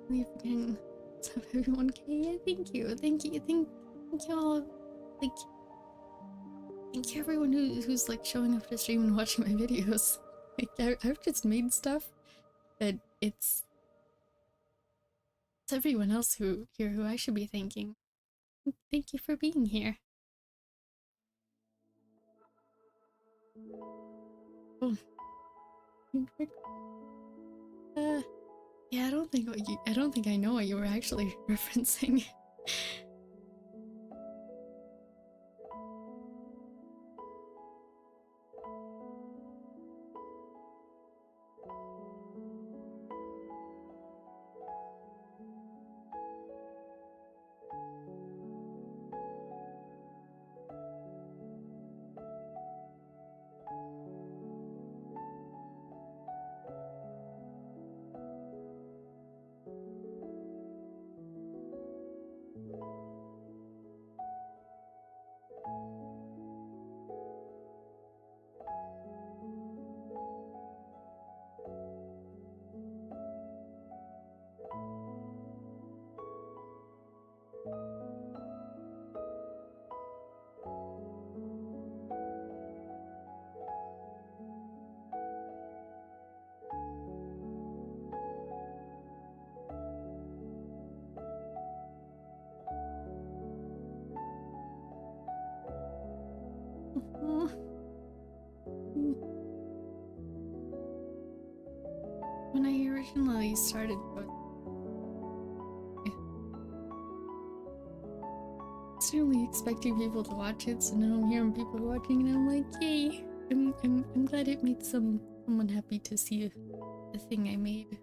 We've been sub everyone. Okay, thank you all. Like, thank you everyone who's like showing up to stream and watching my videos. Like, I've just made stuff that it's It's everyone else who I should be thanking. Thank you for being here. Oh. Yeah, I don't think I know what you were actually referencing. Oh. When I originally started certainly expecting people to watch it, so now I'm hearing people watching and I'm like, yay! I'm glad it made someone happy to see the thing I made.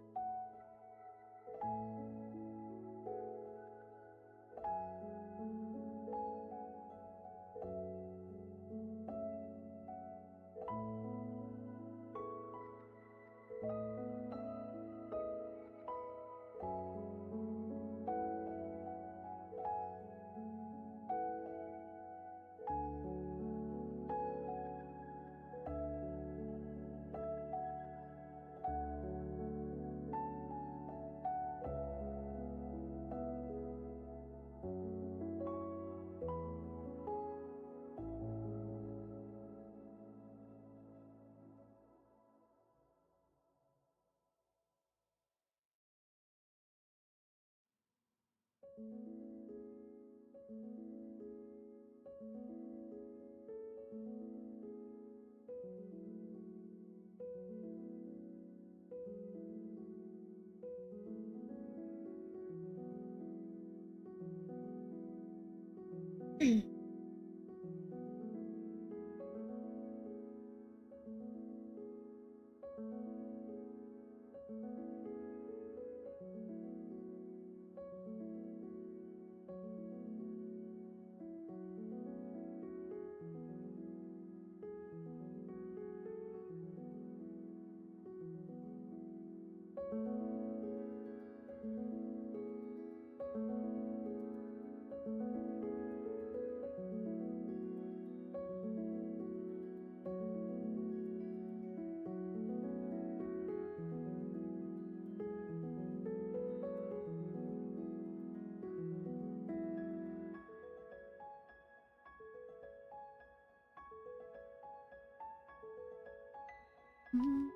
Mm.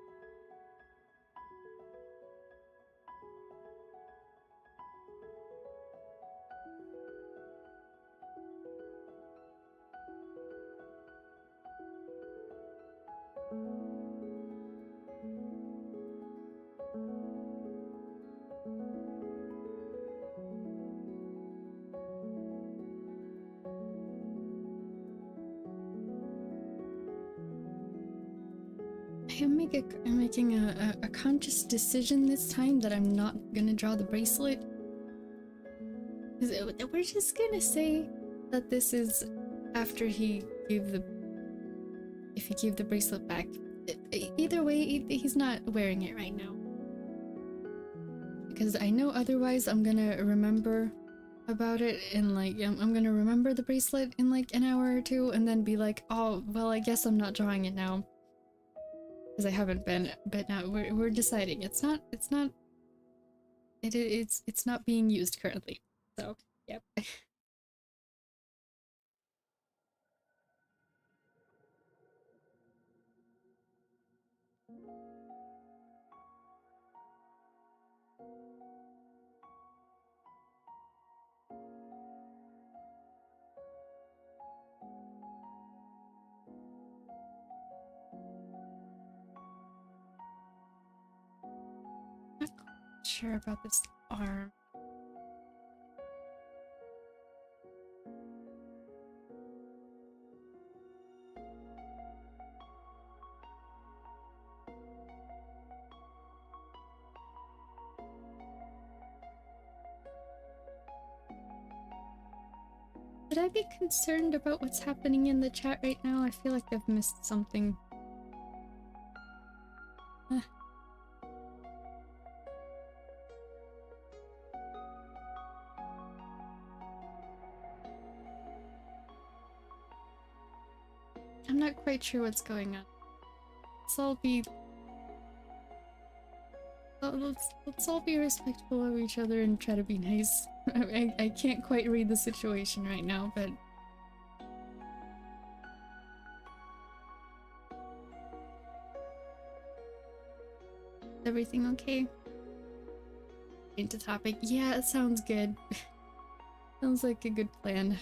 I'm making a conscious decision this time that I'm not gonna draw the bracelet. We're just gonna say that this is after he gave the... if he gave the bracelet back. Either way, he's not wearing it right now. Because I know otherwise I'm gonna remember about it and like, I'm gonna remember the bracelet in like an hour or two and then be like, oh, well, I guess I'm not drawing it now. Because I haven't been, but now we're deciding it's not being used currently. So, yep. sure about this arm. Should I be concerned about what's happening in the chat right now? I feel like I've missed something. I'm not quite sure what's going on. Let's all be respectful of each other and try to be nice. I can't quite read the situation right now, but... Everything okay? Into topic. Yeah, it sounds good. Sounds like a good plan.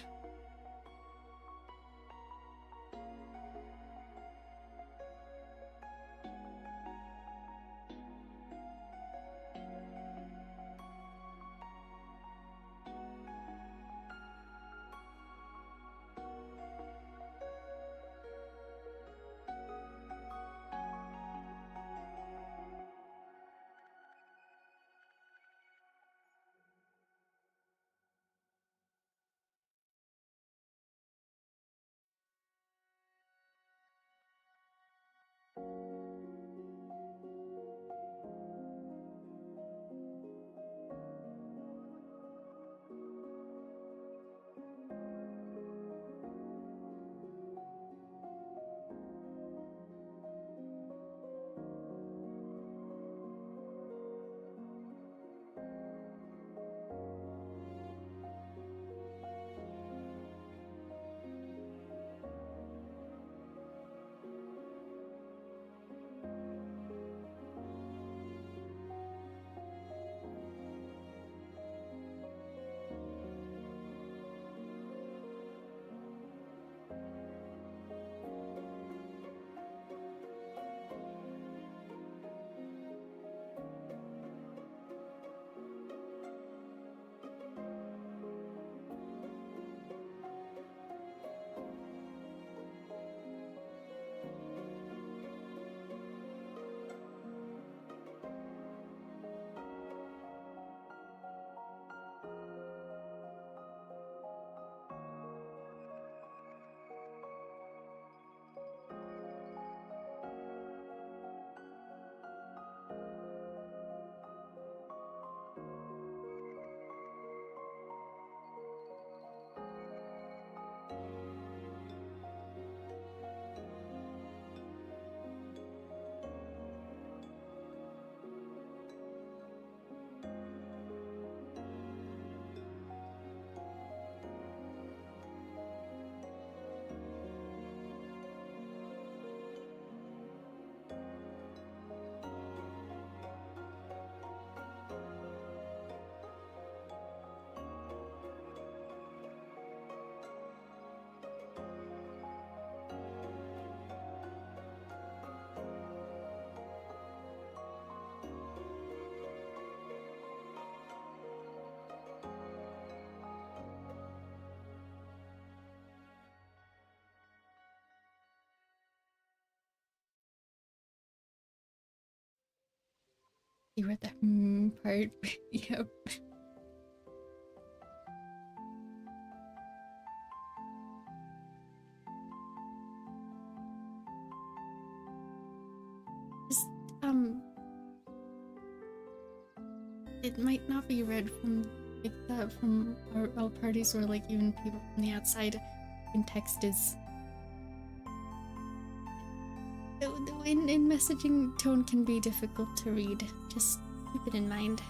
You read the part. Yep. Just, it might not be read from like that from our parties or like even people from the outside. And text is in messaging tone can be difficult to read. Just keep it in mind.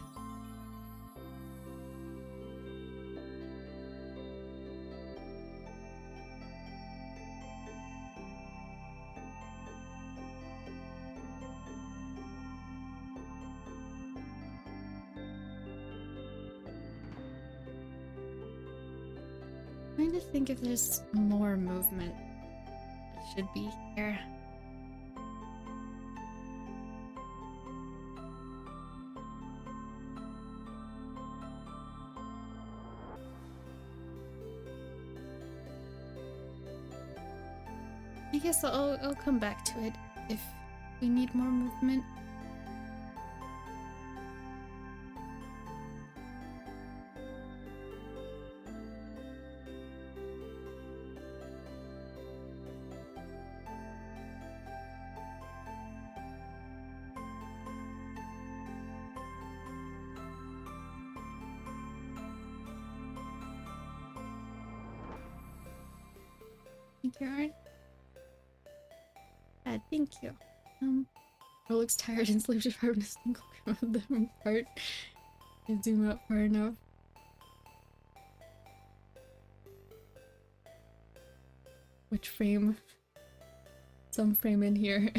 I'm trying to think if there's more movement that should be here. Okay, so I'll come back to it if we need more movement. Thank you, Aaron. Thank you. Bro looks tired and sleep deprived in a single frame of the part. I zoom out far enough. Which frame? Some frame in here.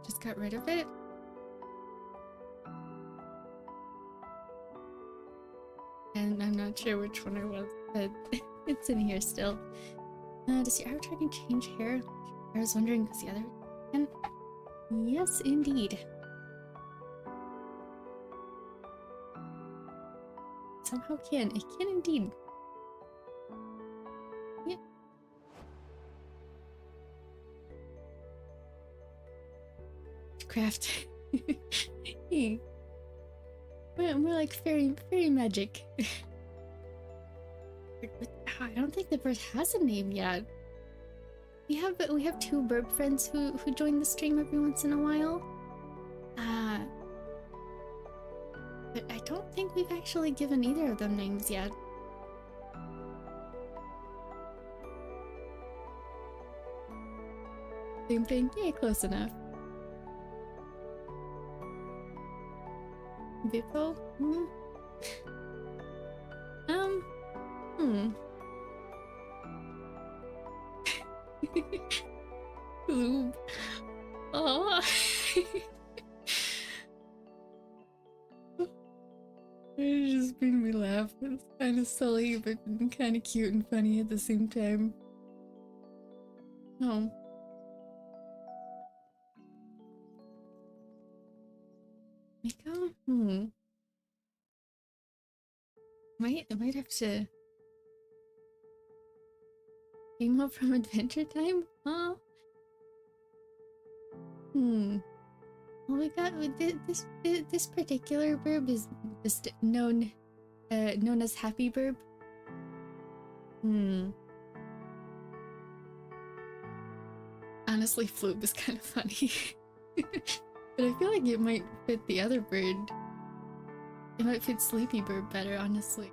Just got rid of it. And I'm not sure which one it was, but it's in here still. Does your avatar can change hair? I was wondering because the other can. Yes, indeed. Somehow can. It can indeed. Yeah. Craft. Hey. We're like fairy magic. I don't think the bird has a name yet. We have two bird friends who join the stream every once in a while. But I don't think we've actually given either of them names yet. Same thing? Yeah, close enough. Bippo? Lube. Oh. It just made me laugh. It's kind of silly, but kind of cute and funny at the same time. Oh. Miko? I might have to came up from Adventure Time? Huh? Well, we got this particular burb is just known as Happy Burb. Honestly, Floob is kind of funny. But I feel like it might fit the other bird. It might fit Sleepy Bird better, honestly.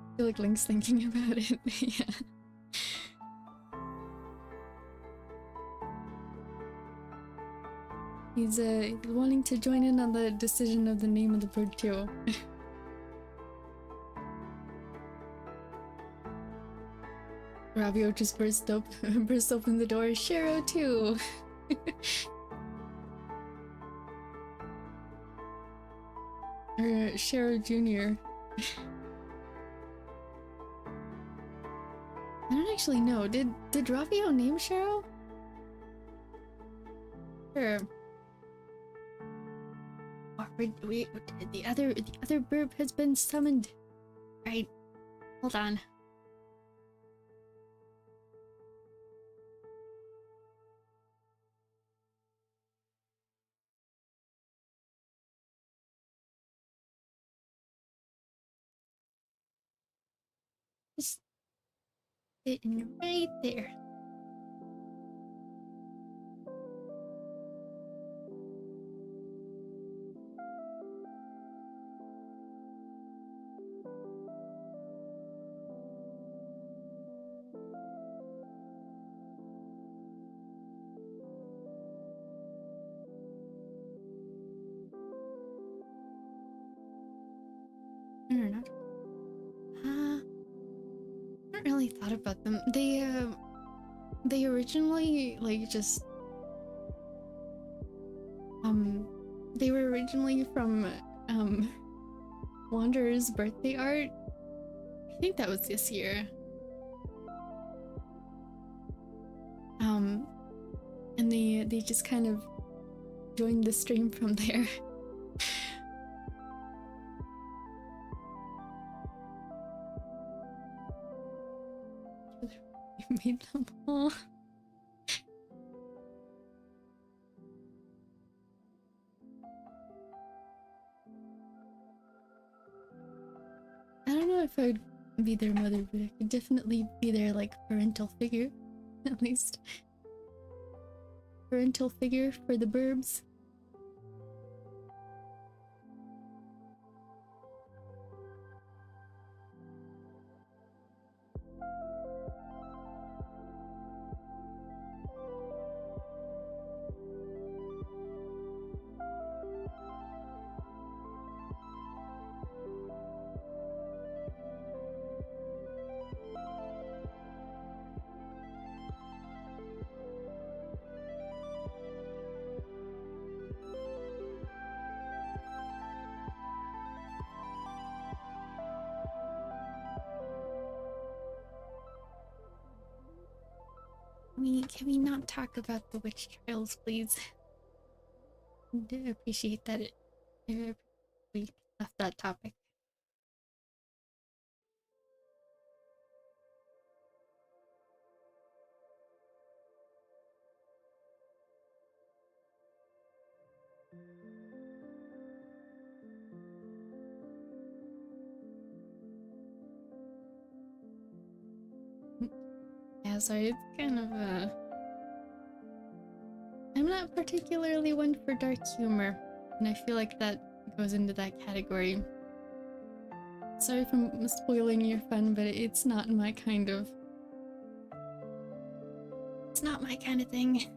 I feel like Link's thinking about it. Yeah. He's wanting to join in on the decision of the name of the bird too. Rabio just burst open the door. Shiro too. Or Shiro Jr. I don't actually know. Did Rabio name Shiro? Sure. Oh, wait, the other burb has been summoned. Right. Hold on. Just sitting right there. I don't know. I haven't really thought about them. They originally like just they were originally from Wanderer's birthday art. I think that was this year. And they just kind of joined the stream from there. You made them all. I don't know if I'd be their mother, but I could definitely be their like parental figure, at least. Parental figure for the burbs. Can we not talk about the witch trials, please? I do appreciate that we left that topic. Yeah, sorry, it's kind of I'm not particularly one for dark humor, and I feel like that goes into that category. Sorry for spoiling your fun, but it's not my kind of... It's not my kind of thing.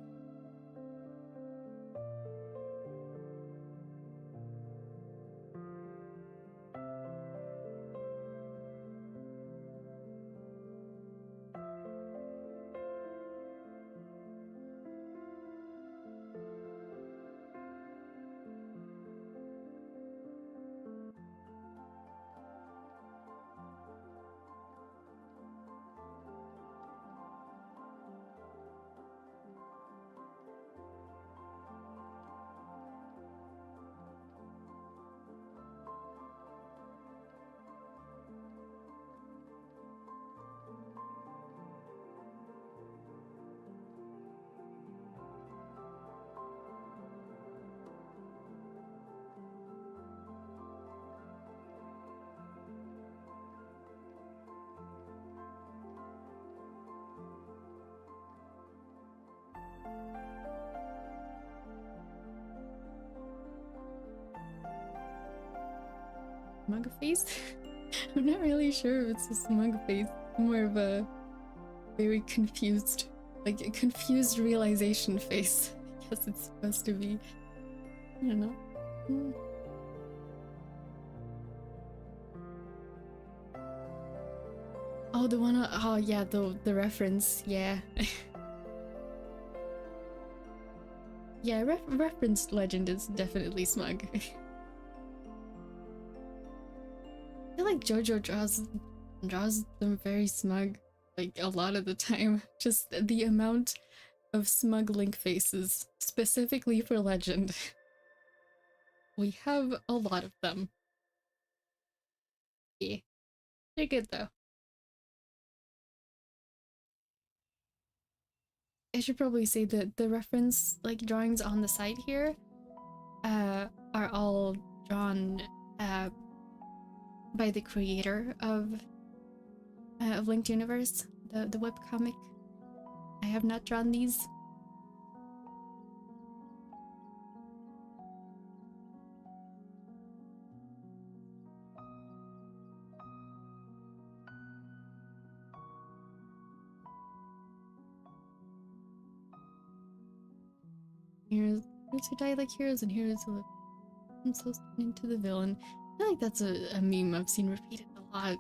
Smug face? I'm not really sure if it's a smug face. More of a very confused, like a confused realization face. I guess it's supposed to be. I don't know. Oh, the one. Oh, yeah, the reference. Yeah. Yeah, referenced legend is definitely smug. I feel like JoJo draws them very smug, like a lot of the time. Just the amount of smug link faces, specifically for Legend. We have a lot of them. Yeah, they're good though. I should probably say that the reference, like, drawings on the side here, are all drawn by the creator of Linked Universe, the webcomic. I have not drawn these. Heroes who die like heroes and heroes who live themselves into the villain. I feel like that's a meme I've seen repeated a lot.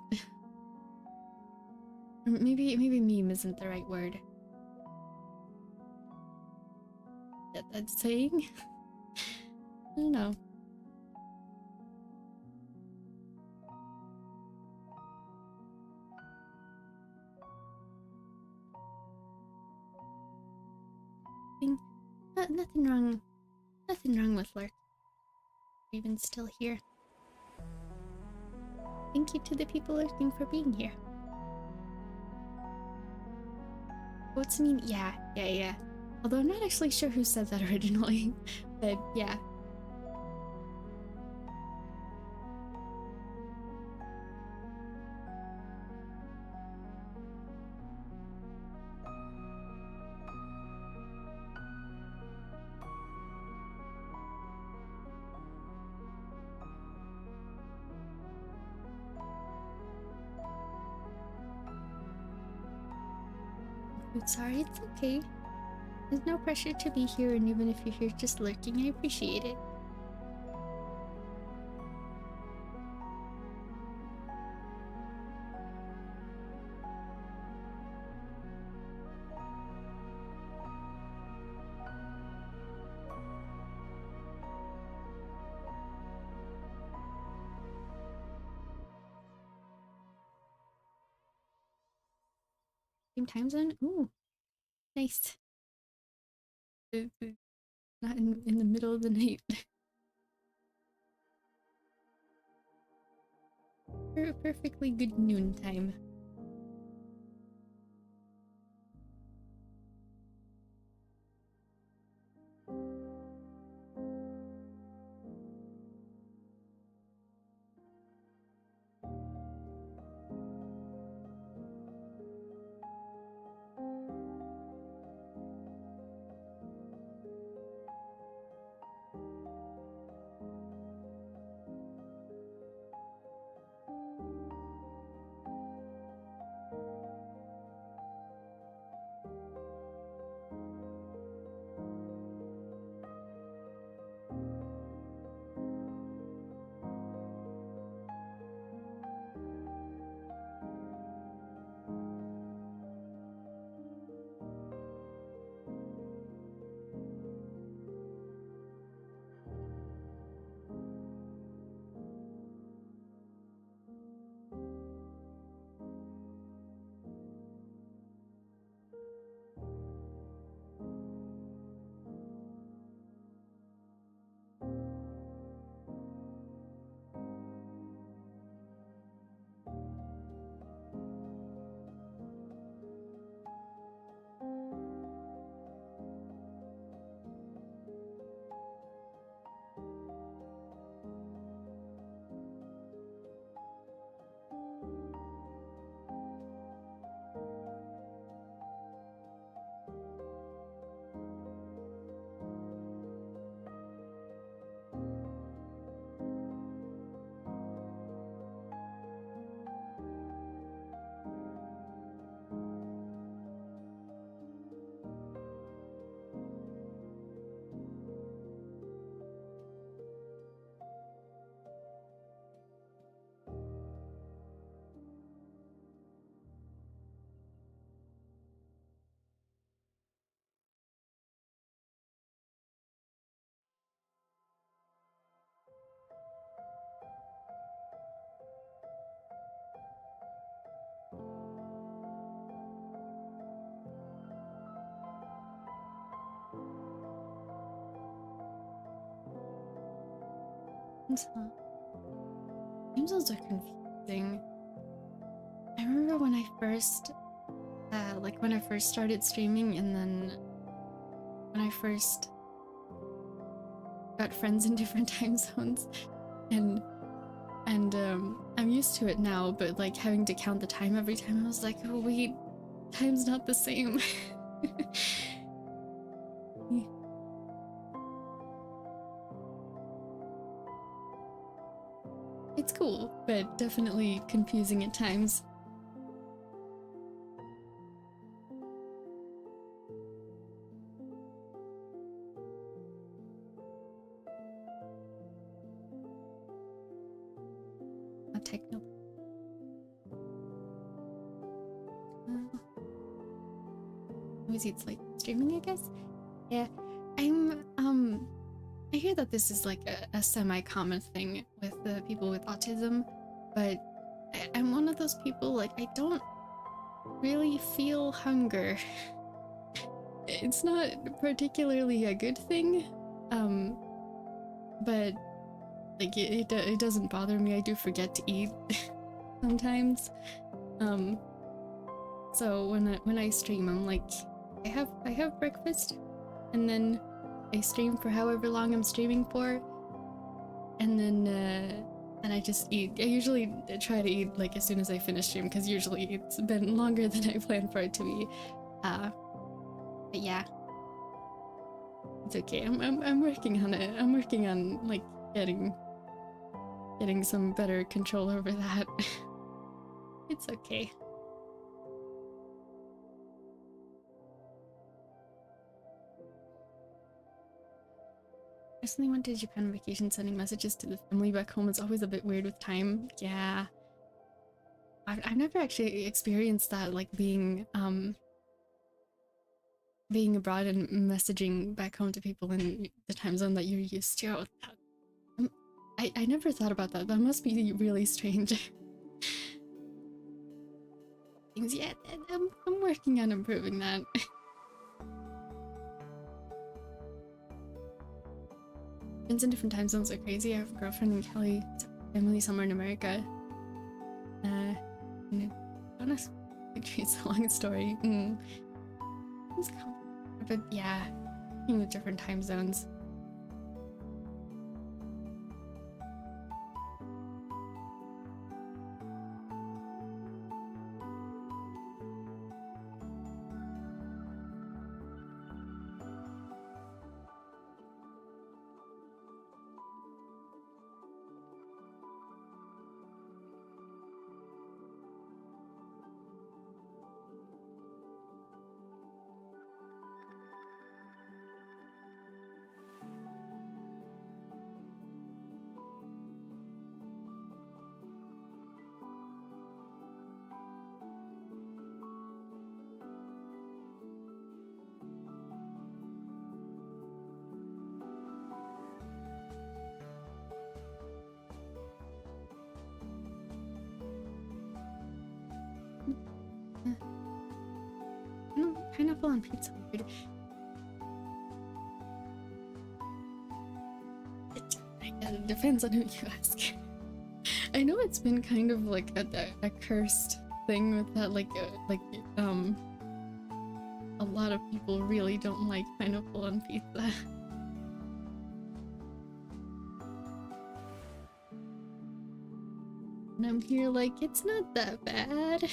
Or maybe meme isn't the right word. That's saying? I don't know. Nothing wrong. Nothing wrong with lurk. Even still here. Thank you to the people lurking for being here. What's mean? Yeah. Although I'm not actually sure who said that originally, but yeah. I'm sorry, it's okay. There's no pressure to be here, and even if you're here just lurking, I appreciate it. Same time zone? Ooh, nice. Not in the middle of the night. Perfectly good noon time. Time zones are confusing. I remember when I first, when I first started streaming, and then when I first got friends in different time zones, and I'm used to it now, but like having to count the time every time, I was like, oh wait, time's not the same. It's cool, but definitely confusing at times. A techno. Maybe it's like streaming, I guess. Yeah, I hear that this is like a semi-common thing with the people with autism, but I'm one of those people, like, I don't really feel hunger. It's not particularly a good thing, but like it doesn't bother me. I do forget to eat sometimes. So when I stream, I'm like, I have breakfast, and then I stream for however long I'm streaming for, and then I just eat. I usually try to eat like as soon as I finish stream, because usually it's been longer than I planned for it to be. But yeah, it's okay. I'm working on it. I'm working on like getting some better control over that. It's okay. Recently went to Japan on vacation, sending messages to the family back home is always a bit weird with time. Yeah. I've never actually experienced that, like being abroad and messaging back home to people in the time zone that you're used to. I never thought about that. That must be really strange. Things, yeah, I'm working on improving that. Friends in different time zones are crazy. I have a girlfriend in Cali, family somewhere in America. Honest, it's a long story. But yeah, in the different time zones. Pineapple on pizza. It depends on who you ask. I know it's been kind of like a cursed thing with that, a lot of people really don't like pineapple on pizza. And I'm here like, it's not that bad.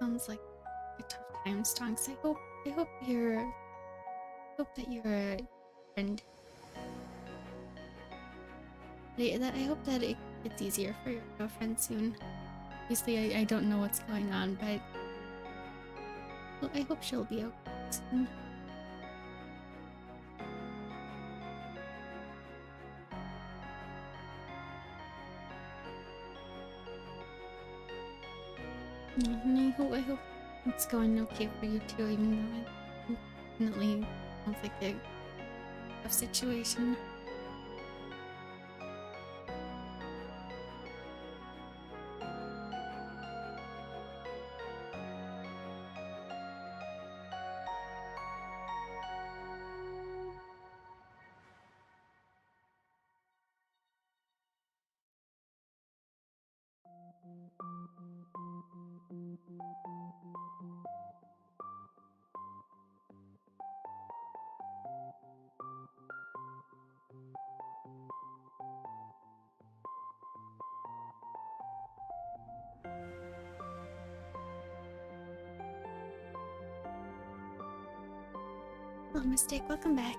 Sounds like a tough time, Stonks. I hope that you're a friend. I hope that it gets easier for your girlfriend soon. Obviously, I don't know what's going on, but well, I hope she'll be okay soon. And I hope it's going okay for you too, even though it definitely sounds like a tough situation. Oh, Mistake, welcome back.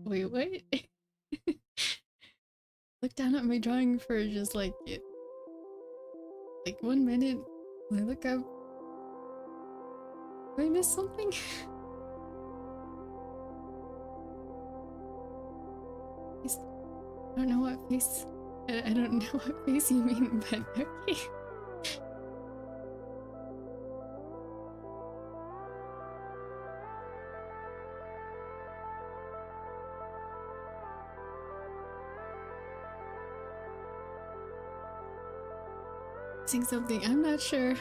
Wait, what? Look down at my drawing for just like 1 minute. I look up. Did I miss something? I don't know what face. I don't know what face you mean, but okay. Missing something. I'm not sure.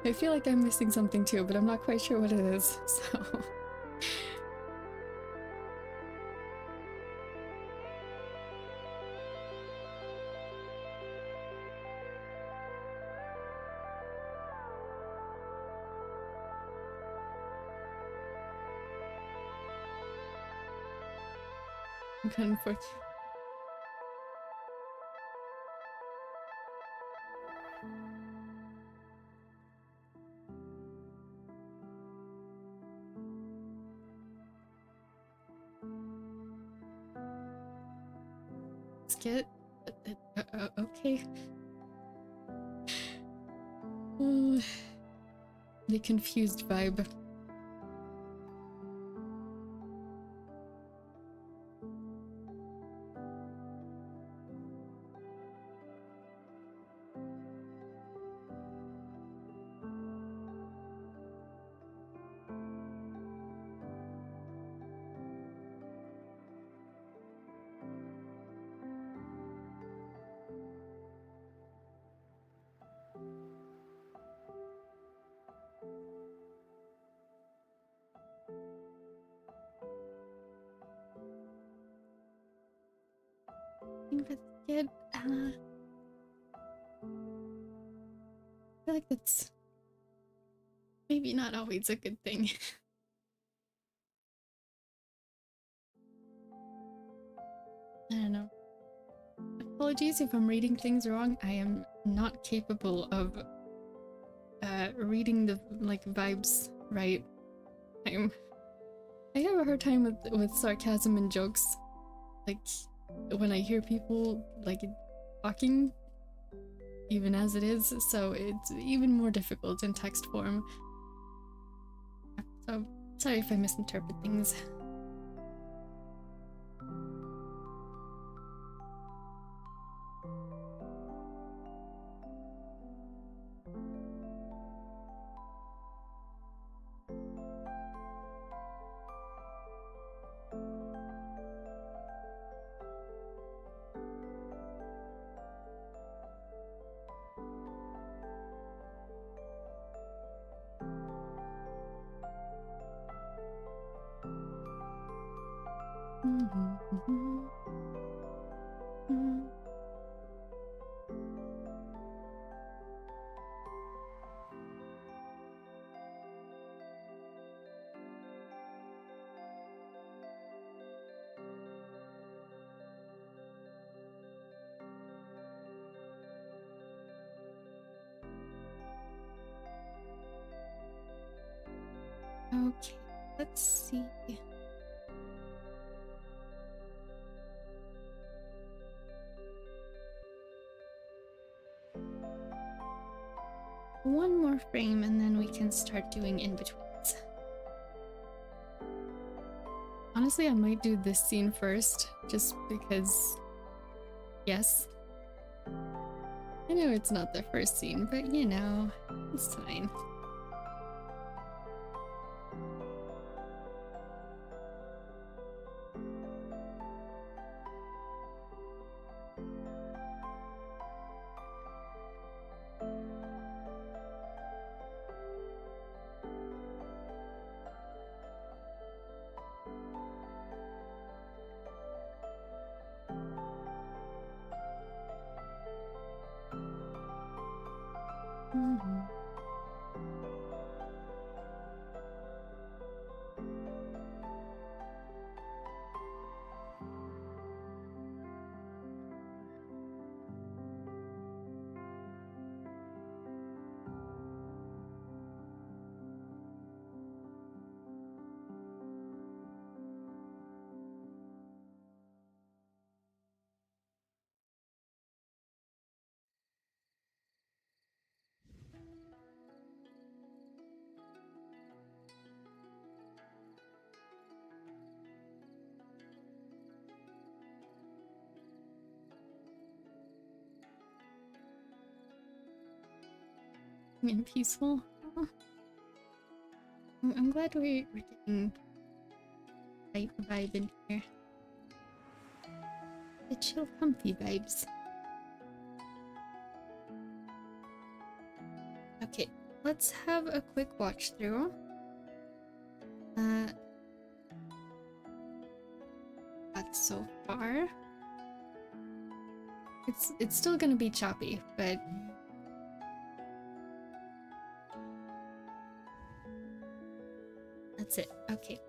I feel like I'm missing something too, but I'm not quite sure what it is, so. Unfortunately. Skit? Okay. The confused vibe. But yet, I feel like that's maybe not always a good thing. I don't know. Apologies if I'm reading things wrong. I am not capable of reading the vibes right. I have a hard time with sarcasm and jokes. Like when I hear people like talking, even as it is, so it's even more difficult in text form. So sorry if I misinterpret things. Okay, let's see. One more frame and then we can start doing in-betweens. Honestly, I might do this scene first, just because, yes. I know it's not the first scene, but you know, it's fine. And peaceful. Oh. I'm glad we're getting right vibe in here. The chill, comfy vibes. Okay, let's have a quick watch through. Got so far. It's still gonna be choppy, but that's it. Okay.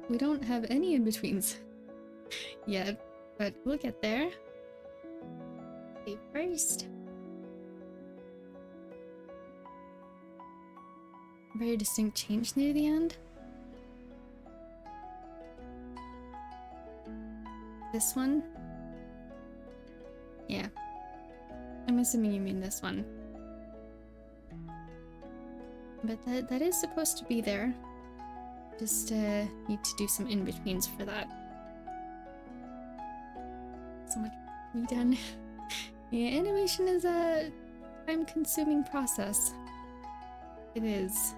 We don't have any in-betweens yet, but we'll get there. Okay, first. Very distinct change near the end. This one? Yeah. I'm assuming you mean this one. But that is supposed to be there. Just need to do some in-betweens for that. So much to be done. Yeah, animation is a time-consuming process. It is.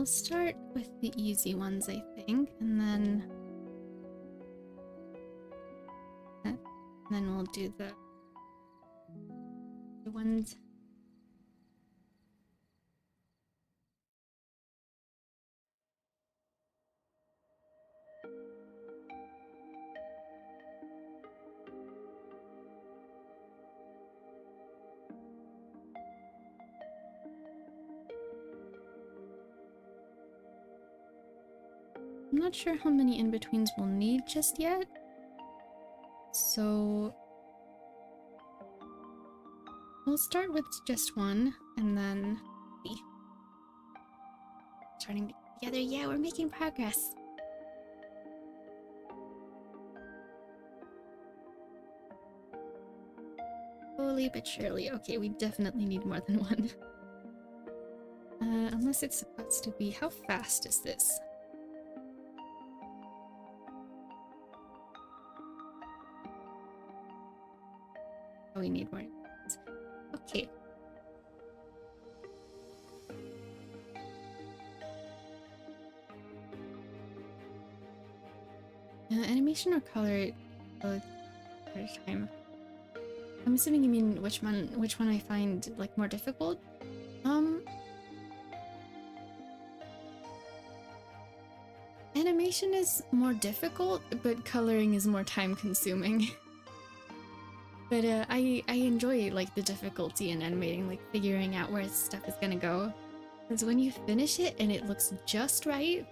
We'll start with the easy ones, I think, and then we'll do the ones. I'm not sure how many in-betweens we'll need just yet, so we'll start with just one, and then starting to get together. Yeah, we're making progress. Slowly but surely. Okay, we definitely need more than one. Unless it's supposed to be. How fast is this? Oh, we need more. Okay. Animation or color at a time. I'm assuming you mean which one I find like more difficult. Animation is more difficult, but coloring is more time consuming. But I enjoy like the difficulty in animating, like figuring out where stuff is gonna go. Because when you finish it and it looks just right,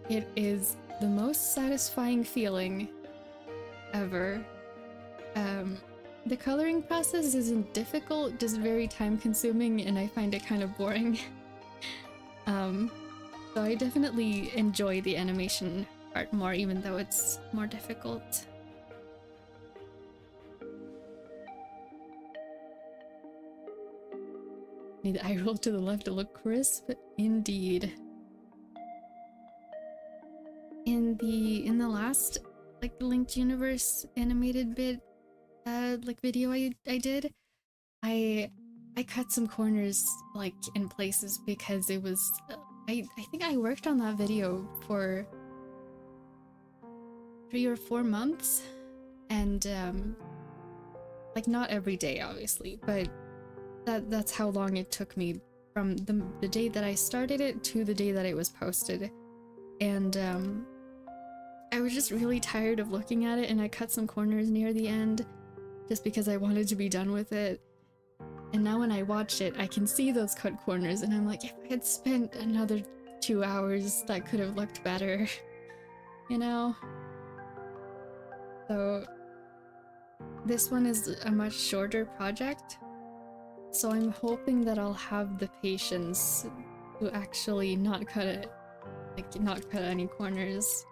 it is the most satisfying feeling ever. The coloring process isn't difficult, just very time consuming, and I find it kind of boring. So I definitely enjoy the animation part more, even though it's more difficult. Need the eye roll to the left to look crisp, indeed. In the last like the Linked Universe animated bit like video I did, I cut some corners like in places because it was I think I worked on that video for 3 or 4 months, and like not every day obviously, but that's how long it took me from the day that I started it to the day that it was posted. And I was just really tired of looking at it, and I cut some corners near the end just because I wanted to be done with it. And now when I watch it, I can see those cut corners, and I'm like, if I had spent another 2 hours, that could have looked better, you know? So this one is a much shorter project, so I'm hoping that I'll have the patience to actually not cut it, like not cut any corners.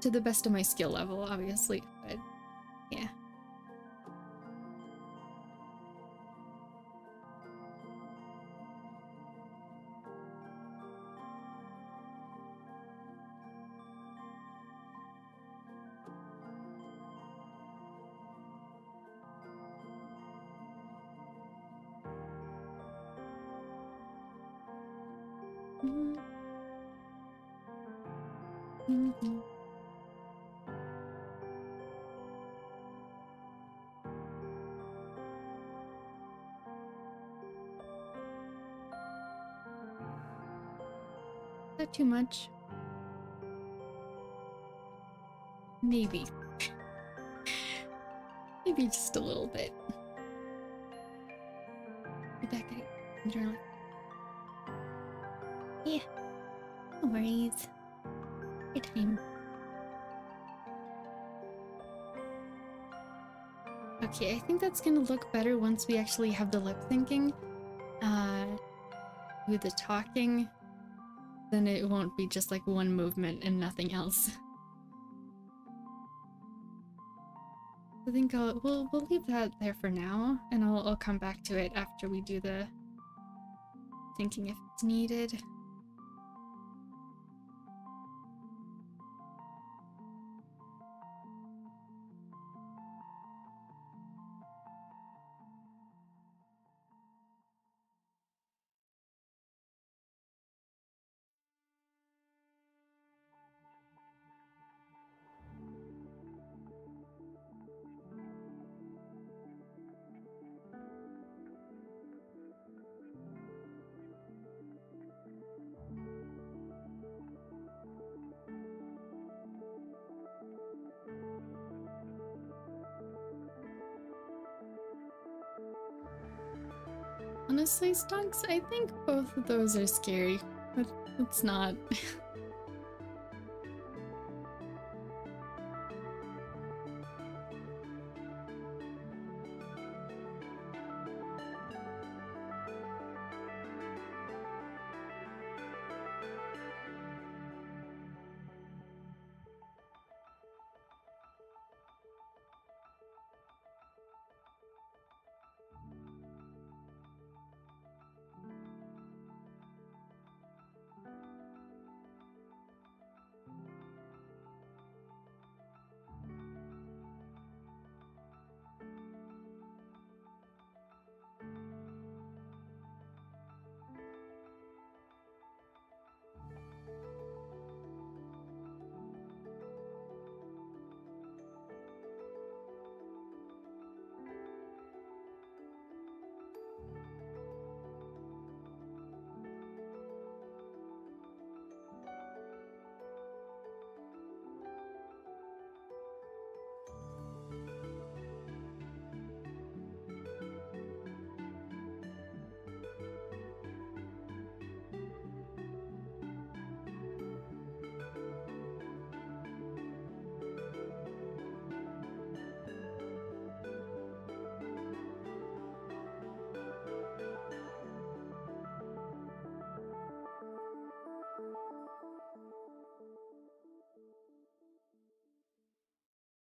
To the best of my skill level, obviously, but yeah. Not too much. Maybe. Maybe just a little bit. Be back at it. Yeah. No worries. Your time. Okay, I think that's gonna look better once we actually have the lip syncing. With the talking, then it won't be just like one movement and nothing else. I think we'll leave that there for now, and I'll come back to it after we do the thinking if it's needed. Honestly, Stunks, I think both of those are scary. But it's not.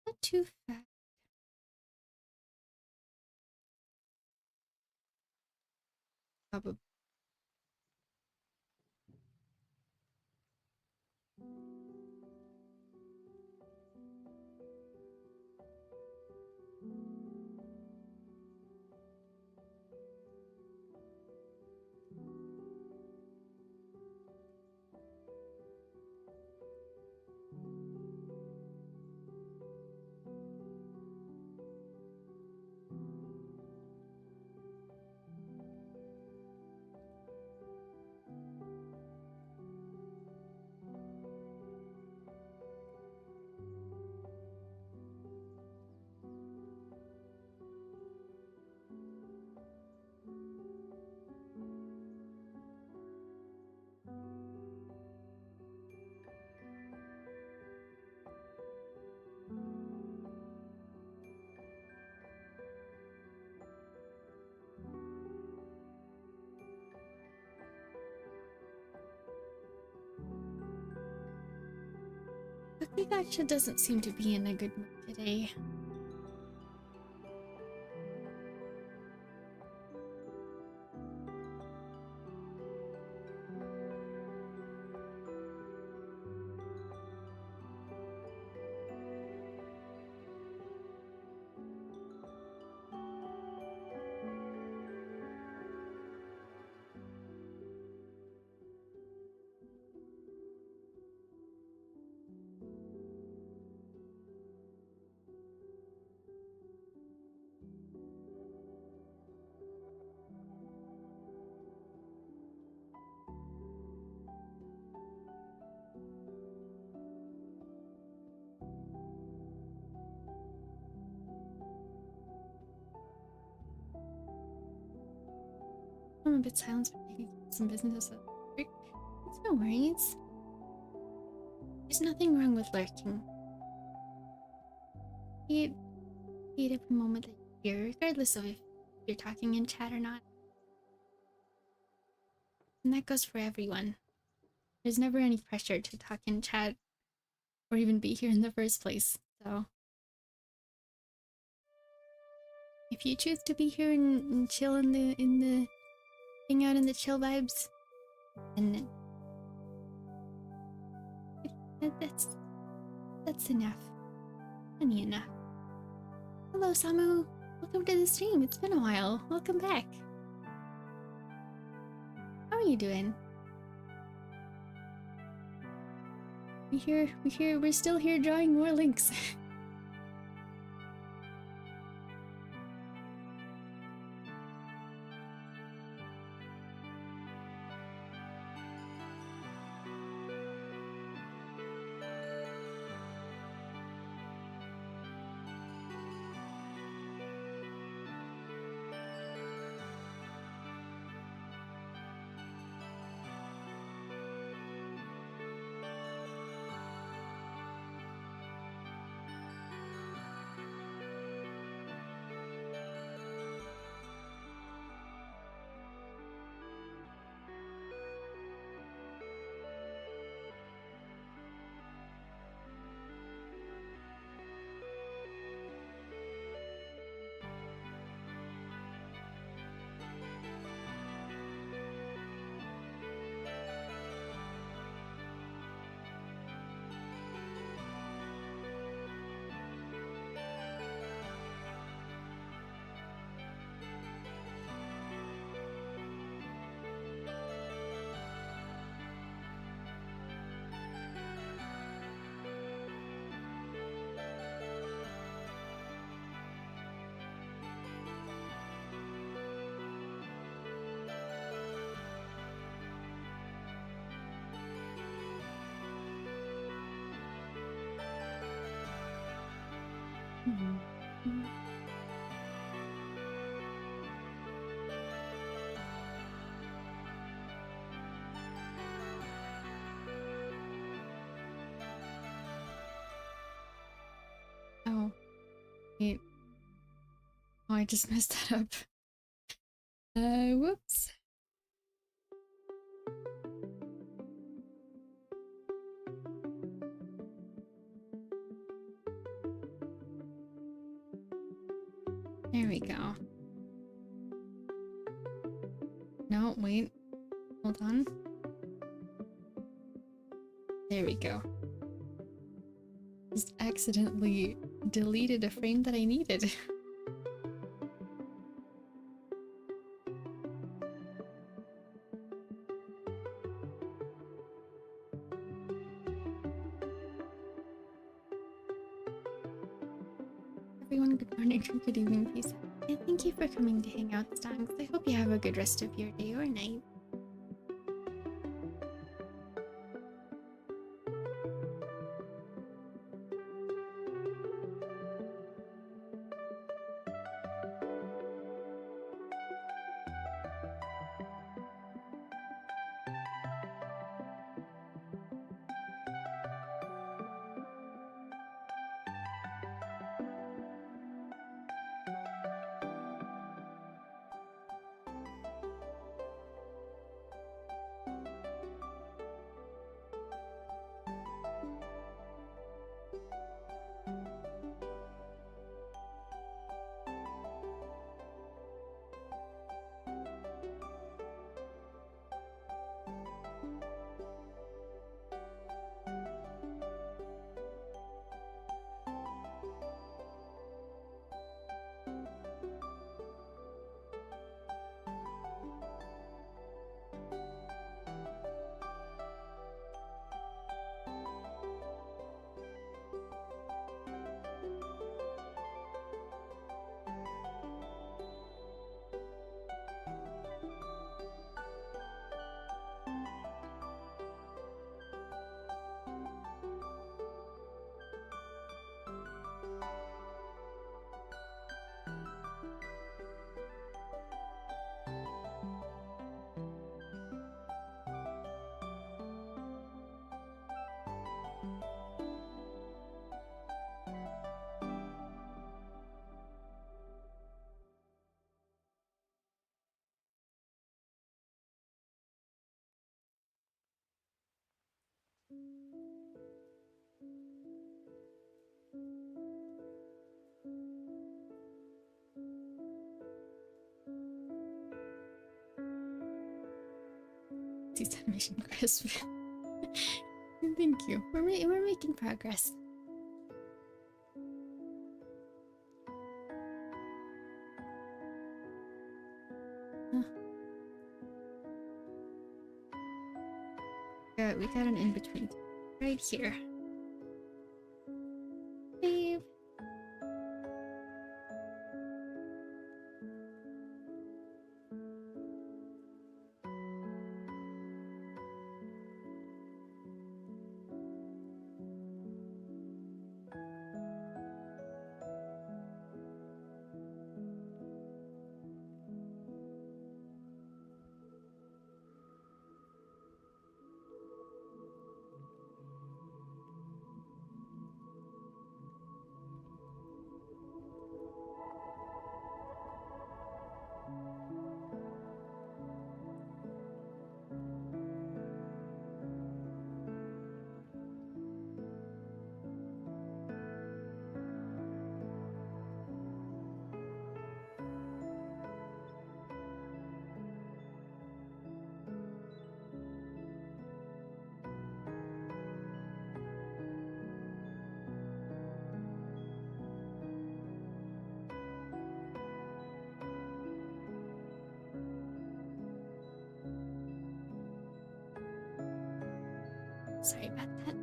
Not too fast. Probably. Gacha doesn't seem to be in a good mood today. I'm a bit silent, but taking some business at work. It's no worries. There's nothing wrong with lurking. It every moment that you're here, regardless of if you're talking in chat or not. And that goes for everyone. There's never any pressure to talk in chat or even be here in the first place. So if you choose to be here and chill in the hang out in the chill vibes, then that's enough. Plenty enough. Hello, Samu. Welcome to the stream. It's been a while. Welcome back. How are you doing? We're still here drawing more links. Mhm. Mhm. Oh, wait. Oh, I just messed that up. Whoops. There we go. No, wait. Hold on. There we go. Just accidentally deleted a frame that I needed. Everyone, good morning or good evening, peace. And thank you for coming to hang out, Stanks. I hope you have a good rest of your day or night. These mission crisp. Thank you. We're making progress. Huh. Yeah, we got an in between right here. Save. Sorry about that.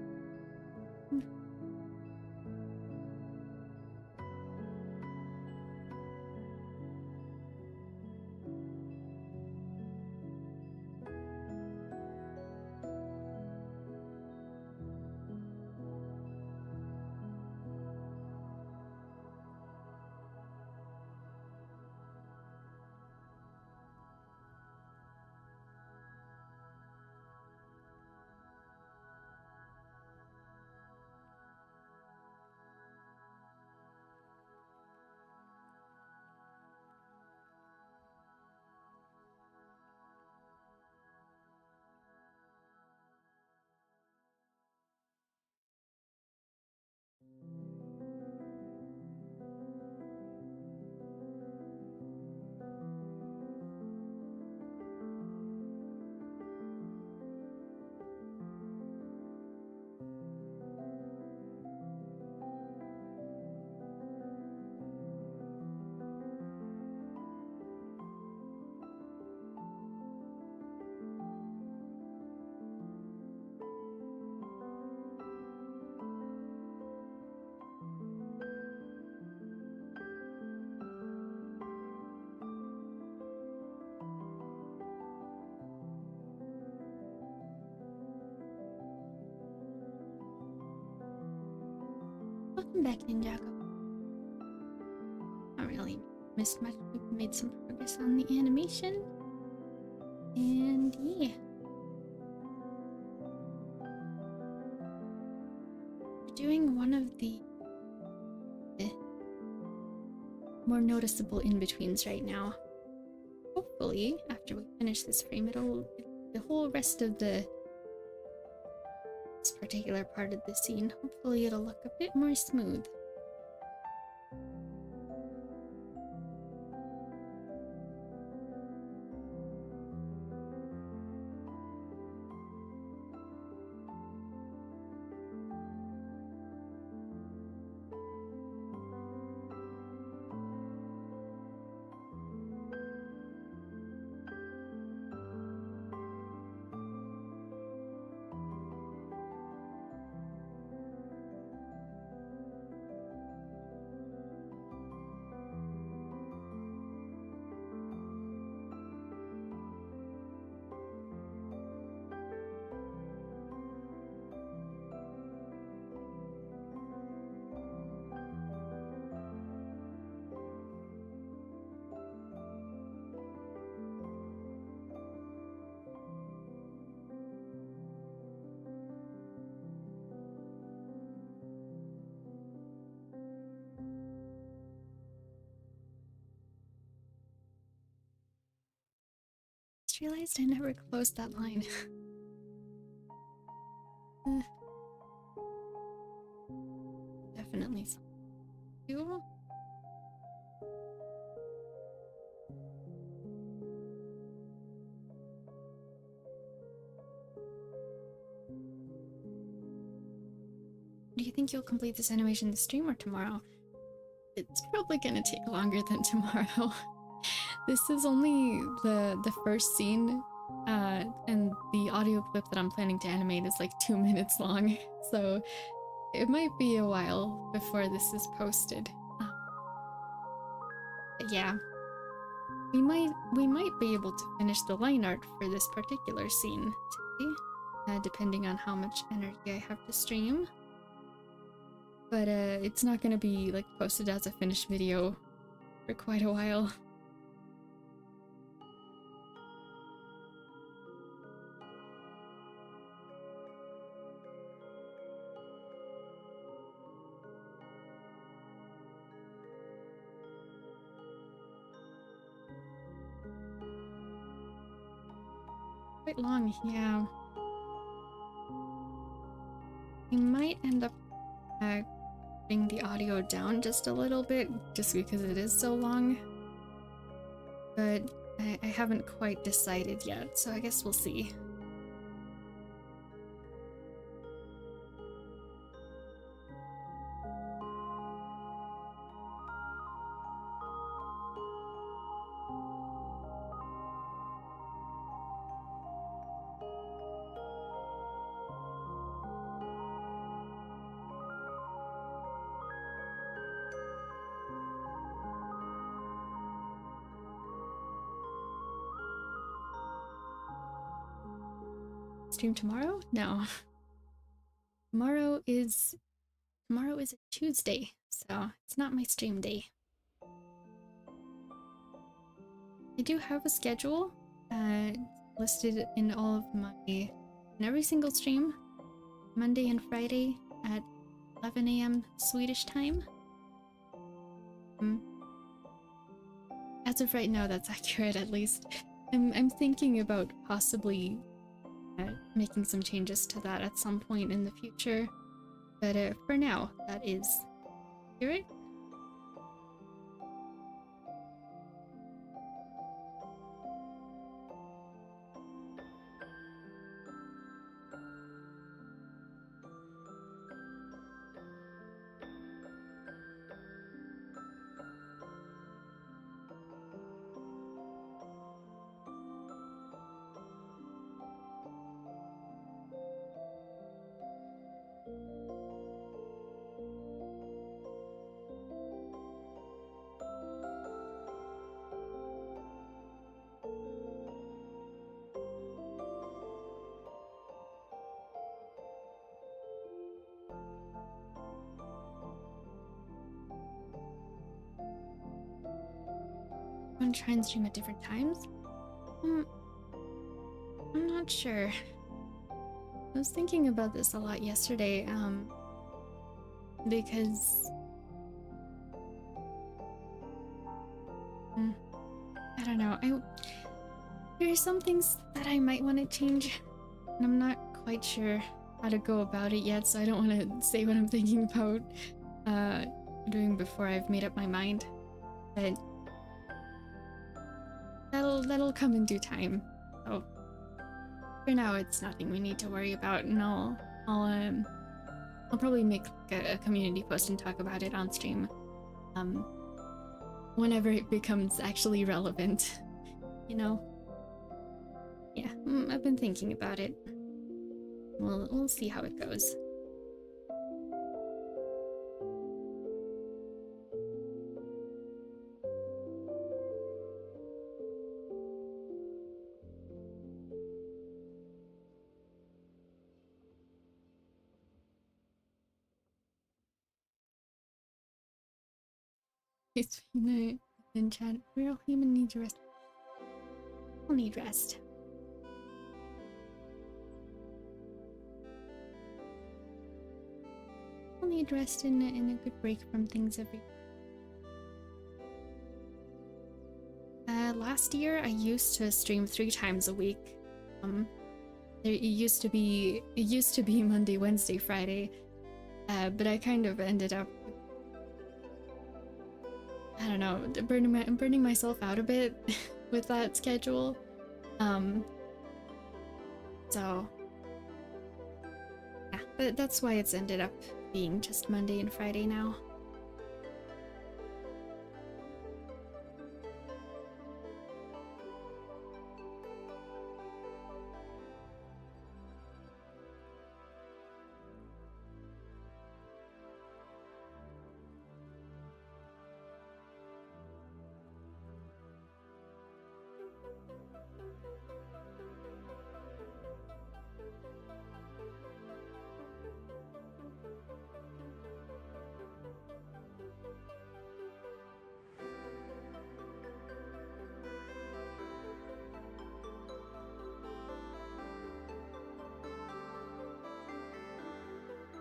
Welcome back, Ninjago. Not really missed much. We've made some progress on the animation. And yeah. We're doing one of the more noticeable in-betweens right now. Hopefully, after we finish this frame, the whole rest of this particular part of the scene, hopefully it'll look a bit more smooth. Just realized I never closed that line. Definitely something to do. Do you think you'll complete this animation this stream or tomorrow? It's probably gonna take longer than tomorrow. This is only the first scene, and the audio clip that I'm planning to animate is like 2 minutes long, so it might be a while before this is posted. But yeah, we might be able to finish the line art for this particular scene today, depending on how much energy I have to stream. But it's not gonna be like posted as a finished video for quite a while. Quite long, yeah. We might end up bring the audio down just a little bit, just because it is so long. But I haven't quite decided yet, so I guess we'll see. Stream tomorrow? No. Tomorrow is a Tuesday, so it's not my stream day. I do have a schedule listed in every single stream, Monday and Friday at 11 AM Swedish time. As of right now, that's accurate at least. I'm thinking about possibly making some changes to that at some point in the future, but for now, that is accurate. want to try and stream at different times? I'm not sure. I was thinking about this a lot yesterday, because I don't know. There are some things that I might want to change, and I'm not quite sure how to go about it yet, so I don't want to say what I'm thinking about doing before I've made up my mind. But that'll come in due time. So for now, it's nothing we need to worry about, and I'll probably make like a community post and talk about it on stream, whenever it becomes actually relevant, you know? Yeah, I've been thinking about it. We'll see how it goes. It's in chat. Real human needs rest. I'll need rest. I'll need rest and a good break from things every. Last year I used to stream 3 times a week. It used to be Monday, Wednesday, Friday, but I kind of ended up, I don't know, burning myself out a bit with that schedule. So yeah, but that's why it's ended up being just Monday and Friday now.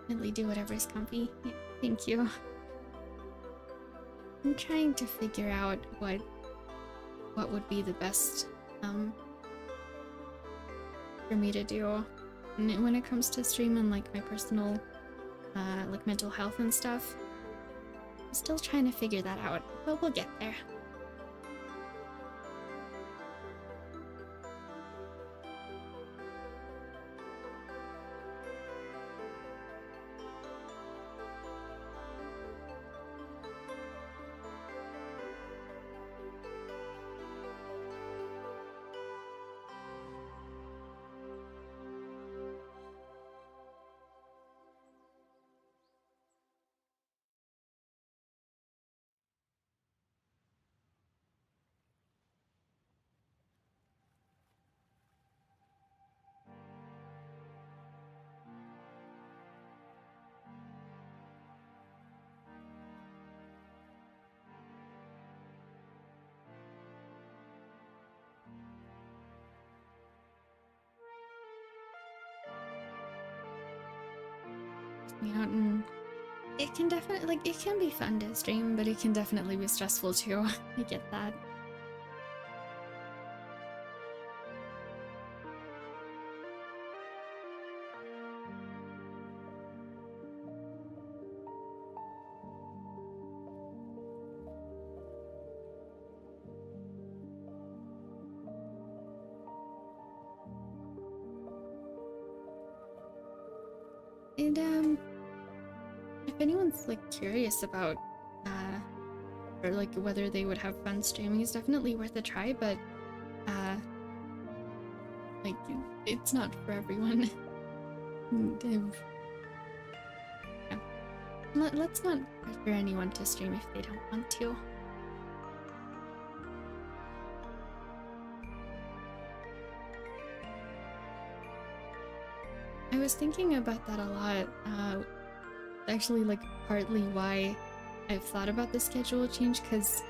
Definitely do whatever's comfy. Yeah, thank you. I'm trying to figure out what would be the best for me to do when it comes to streaming, like my personal like mental health and stuff. I'm still trying to figure that out, but we'll get there. Yeah, it can definitely, like, it can be fun to stream, but it can definitely be stressful too. I get that. And if anyone's like curious about or like whether they would have fun streaming, it's definitely worth a try, but like it's not for everyone. Yeah. Let's not pressure anyone to stream if they don't want to. I was thinking about that a lot. Actually, like, partly why I've thought about the schedule change, because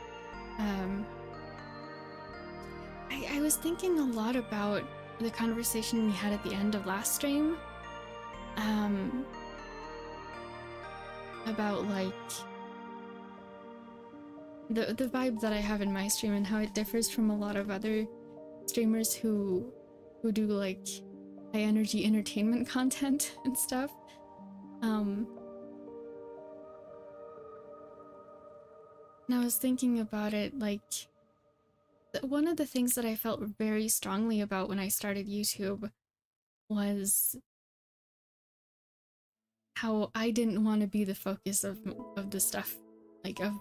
I was thinking a lot about the conversation we had at the end of last stream. About like the vibe that I have in my stream and how it differs from a lot of other streamers who do like high energy entertainment content and stuff. And I was thinking about it, like one of the things that I felt very strongly about when I started YouTube was how I didn't want to be the focus of the stuff, like of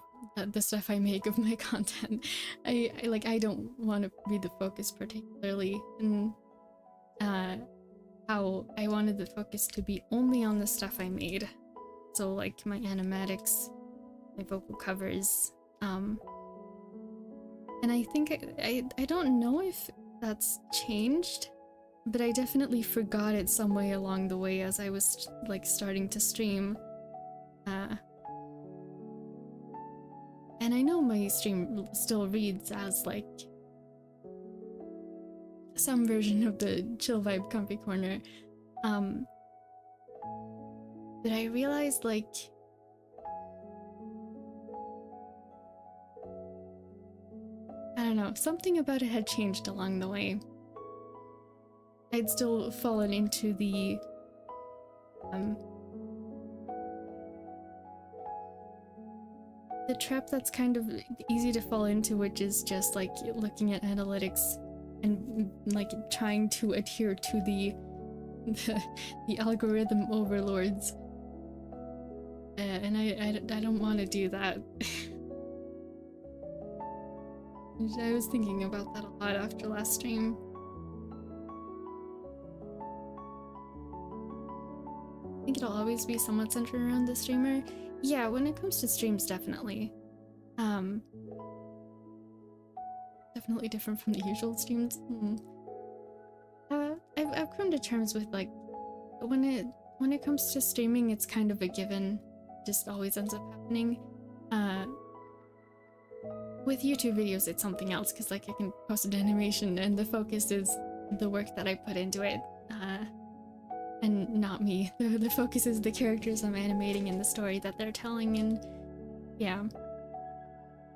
the stuff I make of my content. I don't want to be the focus particularly, and how I wanted the focus to be only on the stuff I made. So like my animatics, my vocal covers, and I think I don't know if that's changed, but I definitely forgot it some way along the way as I was like starting to stream. And I know my stream still reads as like some version of the chill vibe comfy corner. But I realized like I don't know, something about it had changed along the way. I'd still fallen into the trap that's kind of easy to fall into, which is just like looking at analytics and like trying to adhere to the algorithm overlords. And I don't want to do that. I was thinking about that a lot after last stream. I think it'll always be somewhat centered around the streamer. Yeah, when it comes to streams, definitely. Definitely different from the usual streams. I've come to terms with like when it comes to streaming, it's kind of a given. Just always ends up happening. With YouTube videos, it's something else because like I can post an animation and the focus is the work that I put into it, and not me. The focus is the characters I'm animating and the story that they're telling, and yeah.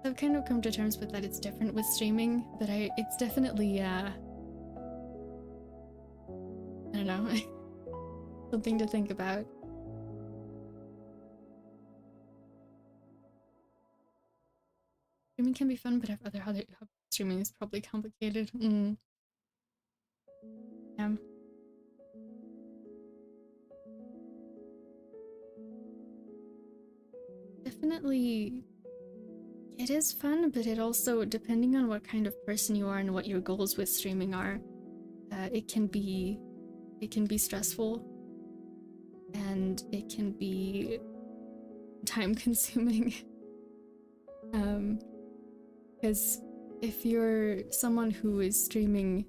I've kind of come to terms with that it's different with streaming, but it's definitely, I don't know, something to think about. Streaming can be fun, but other streaming is probably complicated. Yeah. Definitely, it is fun, but it also, depending on what kind of person you are and what your goals with streaming are, it can be stressful, and it can be time-consuming. Because if you're someone who is streaming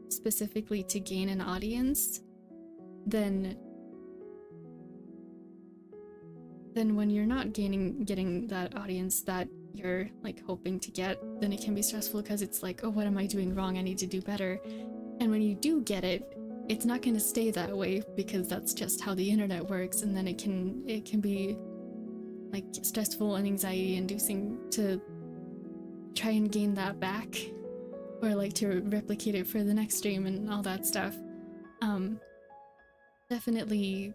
specifically to gain an audience, then when you're not getting that audience that you're like hoping to get, then it can be stressful because it's like, oh, what am I doing wrong? I need to do better. And when you do get it, it's not going to stay that way because that's just how the internet works, and then it can be like stressful and anxiety inducing to try and gain that back, or like to replicate it for the next stream and all that stuff. Definitely,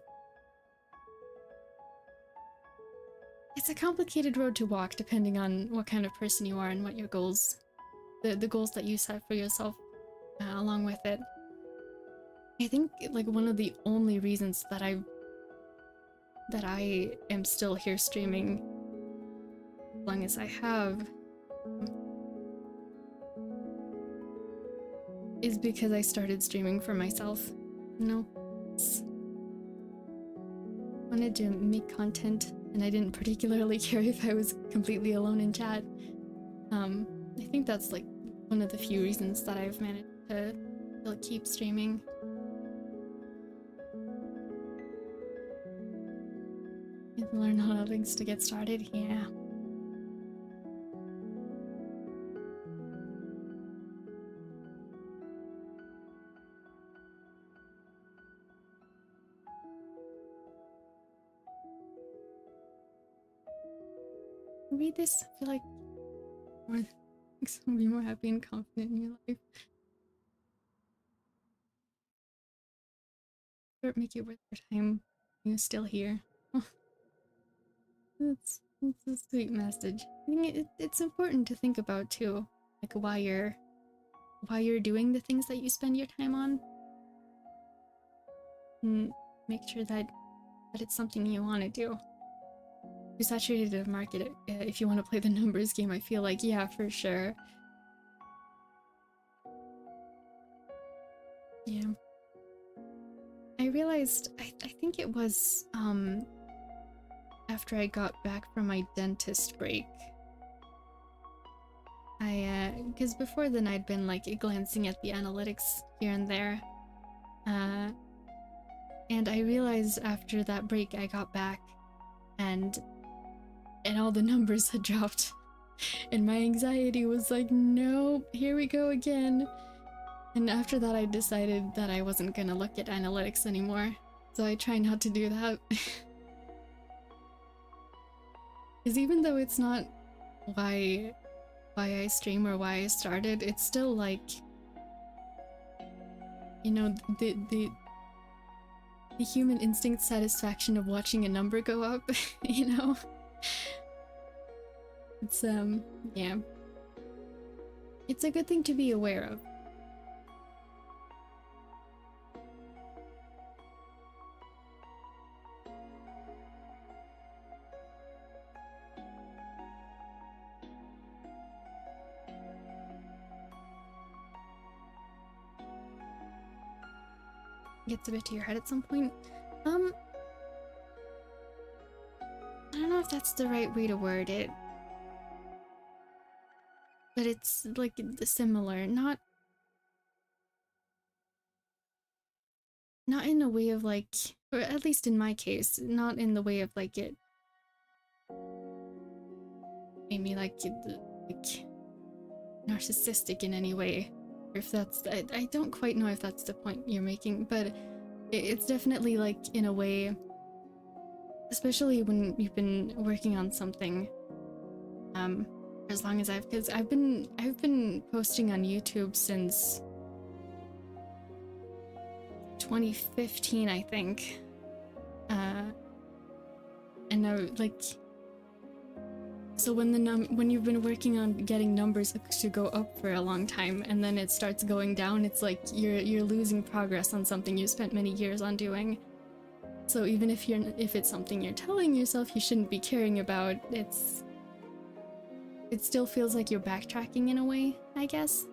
it's a complicated road to walk depending on what kind of person you are and what your goals, the goals that you set for yourself along with it. I think like one of the only reasons that I am still here streaming as long as I have is because I started streaming for myself. You know, I wanted to make content, and I didn't particularly care if I was completely alone in chat. I think that's like one of the few reasons that I've managed to keep streaming. You can learn how things to get started, yeah. read this, I feel like more like be more happy and confident in your life. Or make it worth your time. You're still here. Oh, that's a sweet message. I think it's important to think about too, like why you're doing the things that you spend your time on. And make sure that it's something you want to do. Too saturated of market. If you want to play the numbers game, I feel like, yeah, for sure. Yeah. I realized, I think it was, after I got back from my dentist break. Because before then I'd been, like, glancing at the analytics here and there. And I realized after that break I got back, and all the numbers had dropped. And my anxiety was like, nope, here we go again. And after that I decided that I wasn't gonna look at analytics anymore. So I try not to do that. Because even though it's not why I stream or why I started, it's still like, you know, the human instinct satisfaction of watching a number go up, you know? It's, yeah. It's a good thing to be aware of. Gets a bit to your head at some point. I don't know if that's the right way to word it. But it's like similar, not in a way of like, or at least in my case, not in the way of like it made me like narcissistic in any way. Or if that's, I don't quite know if that's the point you're making, but it's definitely like in a way, especially when you've been working on something for as long as because I've been posting on YouTube since 2015, I think. And I like, so when you've been working on getting numbers to go up for a long time and then it starts going down, it's like you're losing progress on something you spent many years on doing. So even if it's something you're telling yourself you shouldn't be caring about, it still feels like you're backtracking in a way, I guess.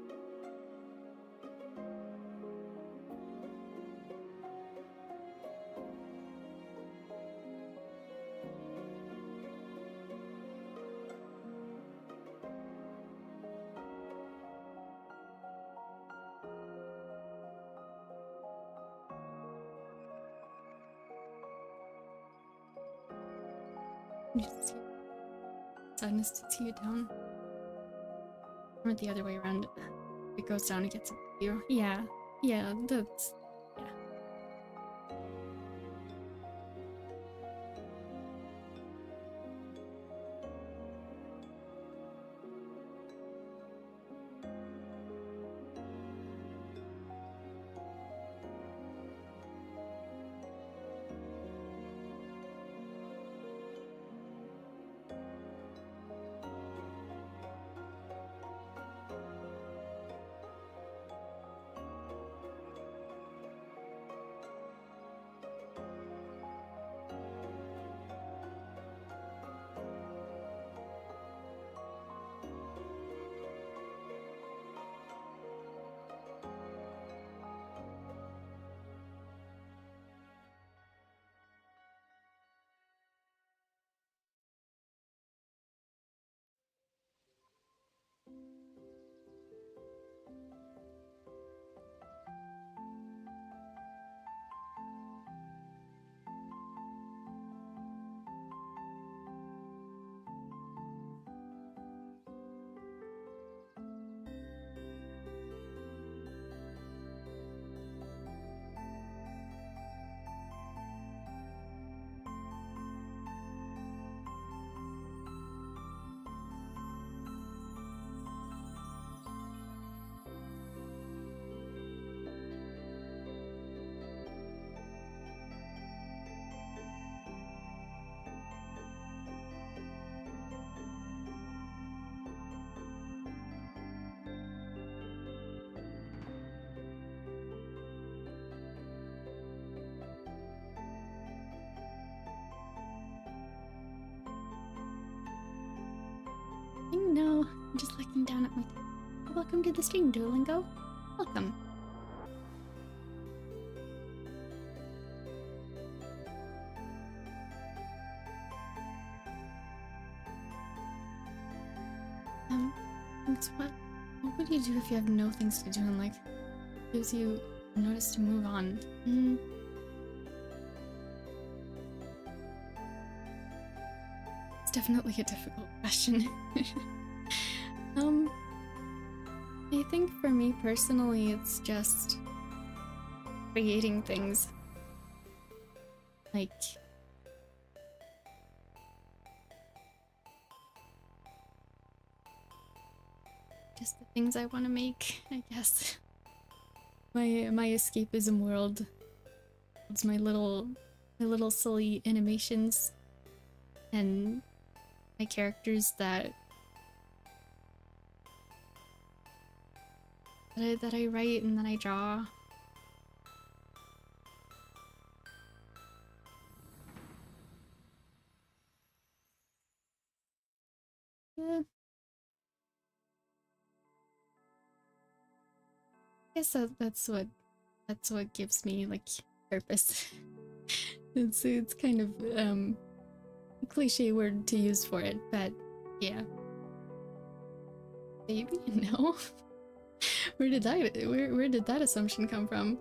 Sadness to see you down. Or the other way around. It goes down, it gets up to you. Yeah, that's... yeah. I'm just looking down at my tab. Welcome to the stream, Duolingo. Welcome. What would you do if you have no things to do and like gives you notice to move on? It's definitely a difficult question. I think for me personally, it's just creating things. Like just the things I want to make, I guess. My escapism world. It's my little silly animations and my characters that I write and then I draw. Yeah. I guess that's what gives me like purpose. it's kind of a cliche word to use for it, but yeah. Maybe? No. Where did that assumption come from?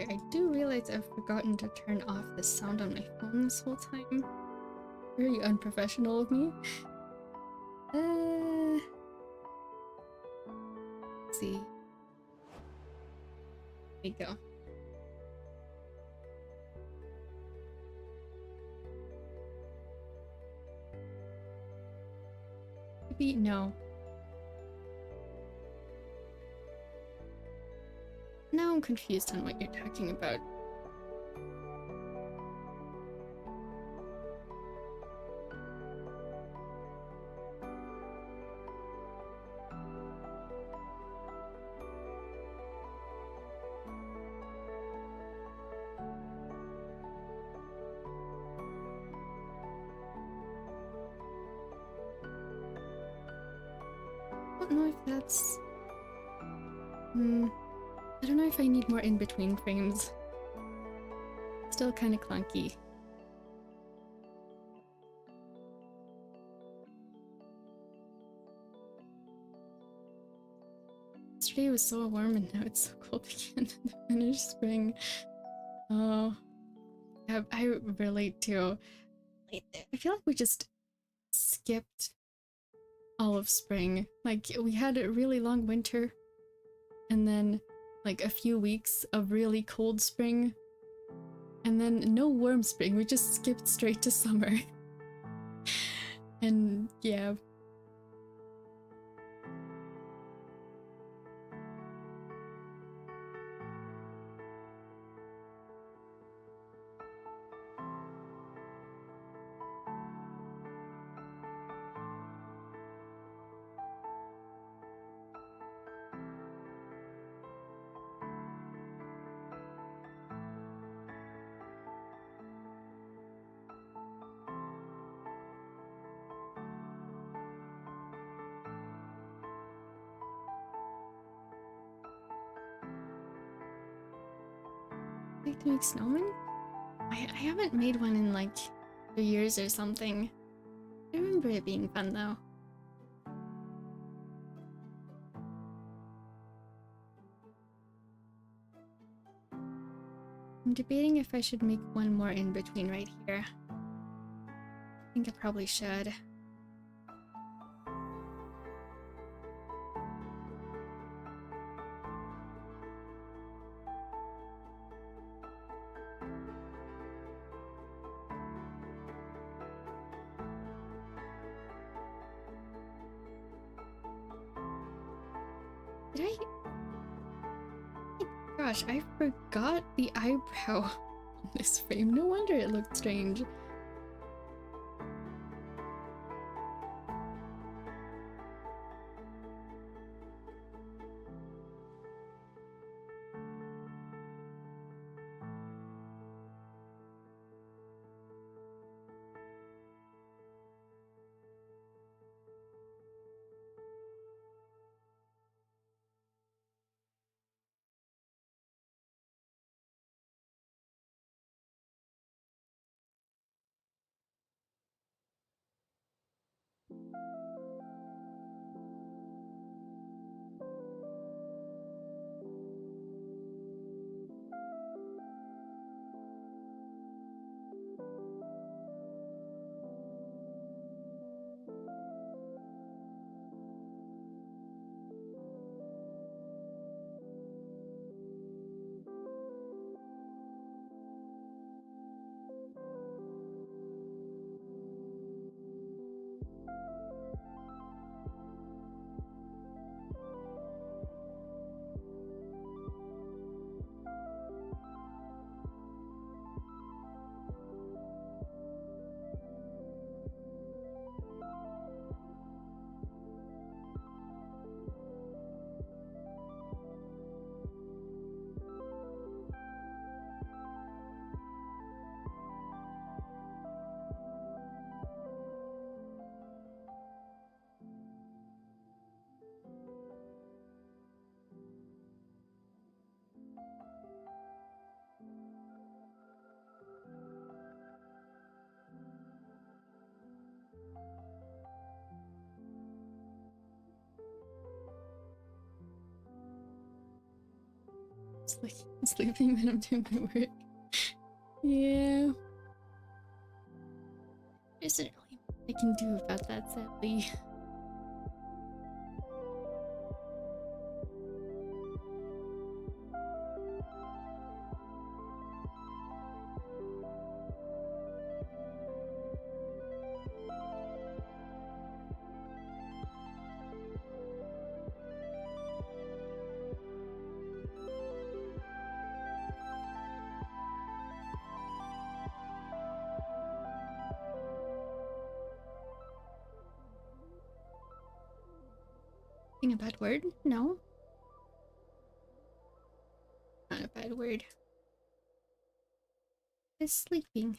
I do realize I've forgotten to turn off the sound on my phone this whole time. Very unprofessional of me. Let's see. There we go. Maybe no. Now I'm confused on what you're talking about. I don't know if that's... I don't know if I need more in-between frames. Still kind of clunky. Yesterday was so warm and now it's so cold again. The finished spring. Oh, I relate to. I feel like we just skipped all of spring. Like we had a really long winter, and then like a few weeks of really cold spring, and then no warm spring. We just skipped straight to summer. And yeah. Like to make snowmen? I haven't made one in like 2 years or something. I remember it being fun though. I'm debating if I should make one more in between right here. I think I probably should. gosh, I forgot the eyebrow on this frame. No wonder it looked strange. It's like sleeping when I'm doing my work. Yeah. There's certainly nothing I can do about that, sadly. A bad word? No. Not a bad word. It's sleeping.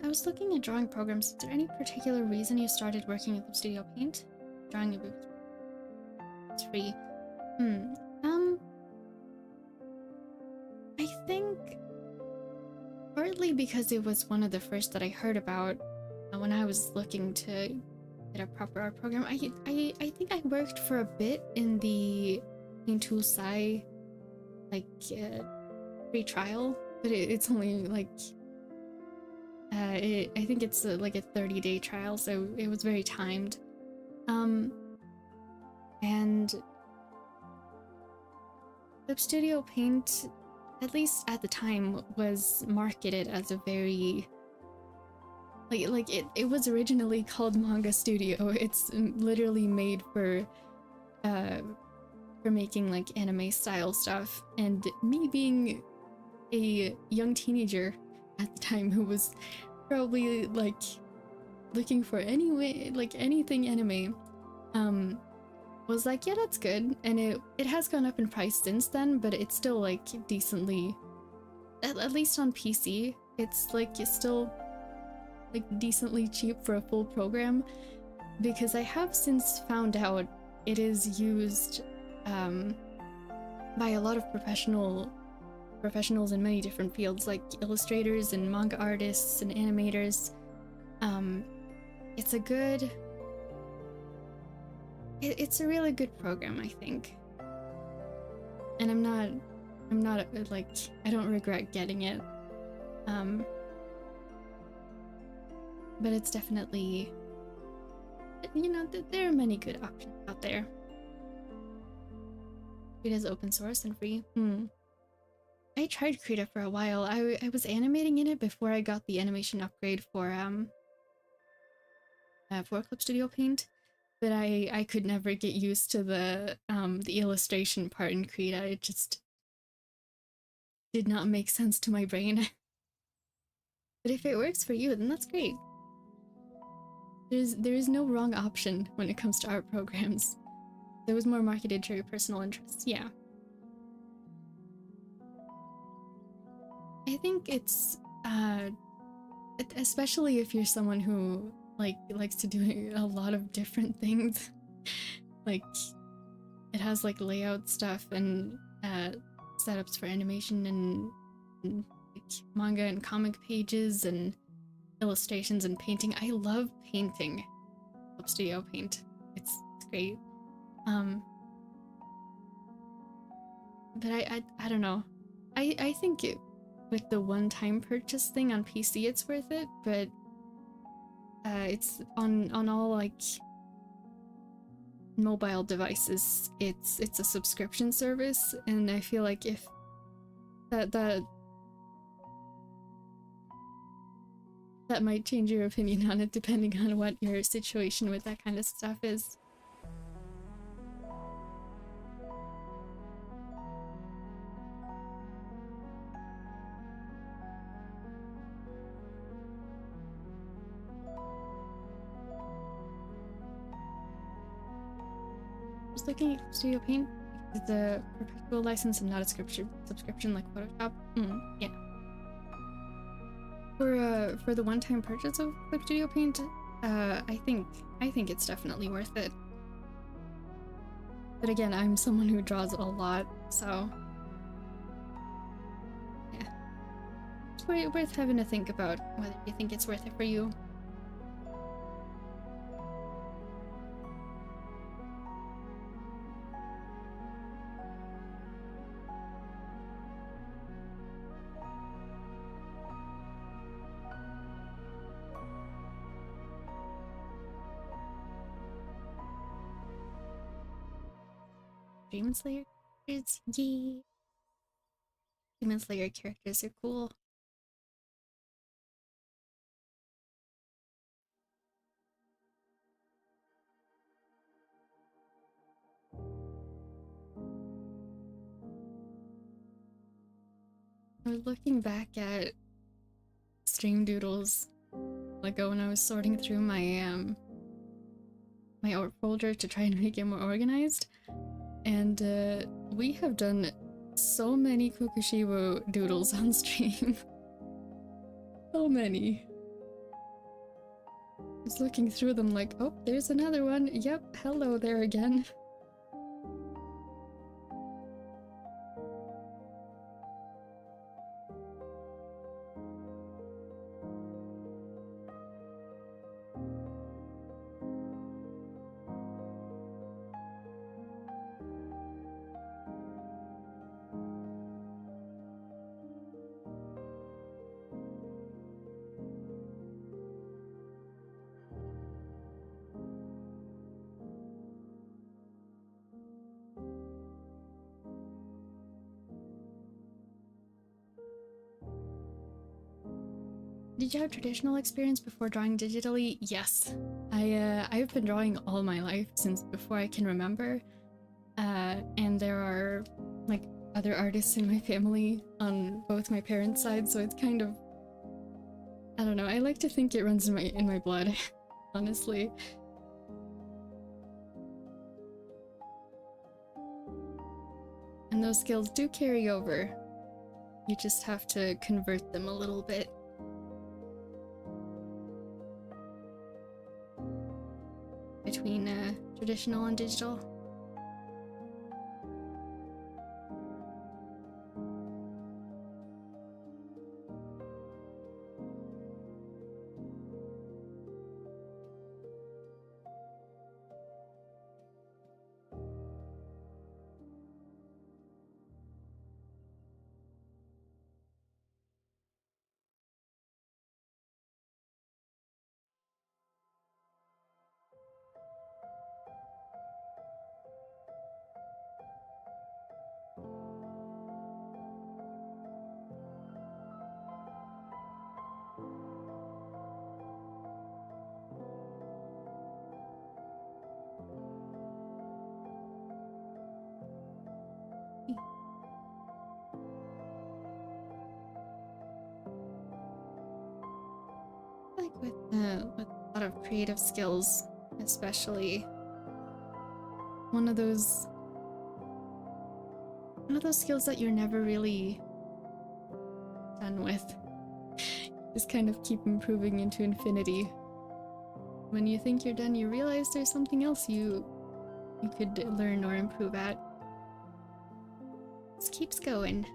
I was looking at drawing programs. Is there any particular reason you started working with Studio Paint? Drawing a book. It's free. I think partly because it was one of the first that I heard about when I was looking to get a proper art program. I think I worked for a bit in the Paint Tool Sci free trial, but it's only like I think it's like a 30-day trial, so it was very timed. And Clip Studio Paint, at least at the time, was marketed as a very it was originally called Manga Studio. It's literally made for making like anime style stuff, and me being a young teenager at the time who was probably like looking for anything anime, was like, yeah, that's good. And it has gone up in price since then, but it's still like decently, at least on PC, it's still like decently cheap for a full program, because I have since found out it is used by a lot of professionals in many different fields, like illustrators and manga artists and animators. It's a really good program, I think. And I'm not like, I don't regret getting it. But it's definitely you know, there are many good options out there. It is open source and free. I tried Krita for a while. I was animating in it before I got the animation upgrade for Clip Studio Paint, but I could never get used to the illustration part in Krita. It just did not make sense to my brain. But if it works for you, then that's great. There is no wrong option when it comes to art programs. There was more marketed to your personal interests, yeah. I think it's especially if you're someone who likes to do a lot of different things. Like it has like layout stuff and setups for animation and like manga and comic pages and illustrations and painting. I love painting. Clip Studio Paint. It's great. But I don't know. I think with the one-time purchase thing on PC it's worth it, but it's on all like mobile devices it's a subscription service, and I feel like if that might change your opinion on it depending on what your situation with that kind of stuff is. Just looking at Studio Paint, it's a perpetual license and not a subscription like Photoshop. Yeah. For the one-time purchase of Clip Studio Paint, I think it's definitely worth it. But again, I'm someone who draws a lot, so yeah, it's worth having to think about whether you think it's worth it for you. Demon Slayer characters? Yay! Demon Slayer characters are cool. I was looking back at stream doodles like when I was sorting through my my art folder to try and make it more organized, and we have done so many Kokushibo doodles on stream. So many. I was looking through them like, oh, there's another one. Yep, hello there again. Did you have traditional experience before drawing digitally? Yes. I've been drawing all my life since before I can remember. And there are like other artists in my family on both my parents' side, so it's kind of, I don't know, I like to think it runs in my blood, honestly. And those skills do carry over. You just have to convert them a little bit. Between traditional and digital. like with a lot of creative skills, especially one of those skills that you're never really done with. Just kind of keep improving into infinity. When you think you're done, you realize there's something else you could learn or improve at. Just keeps going.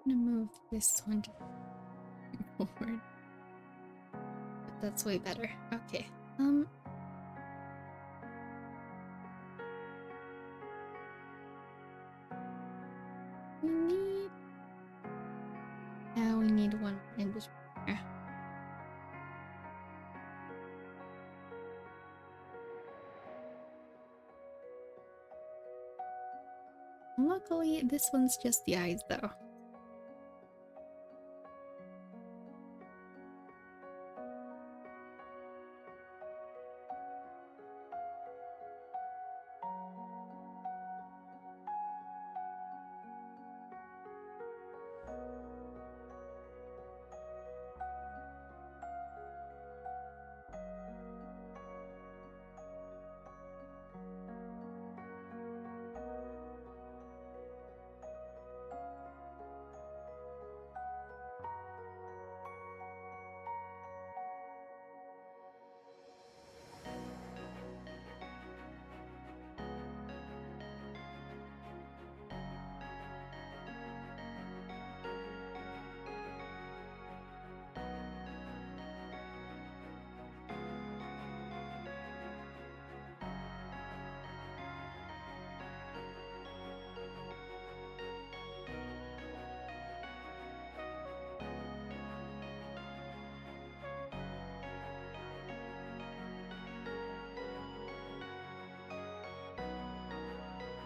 I'm gonna move this one forward. But that's way better. Okay. We need... Now we need one in this corner. Luckily, this one's just the eyes, though.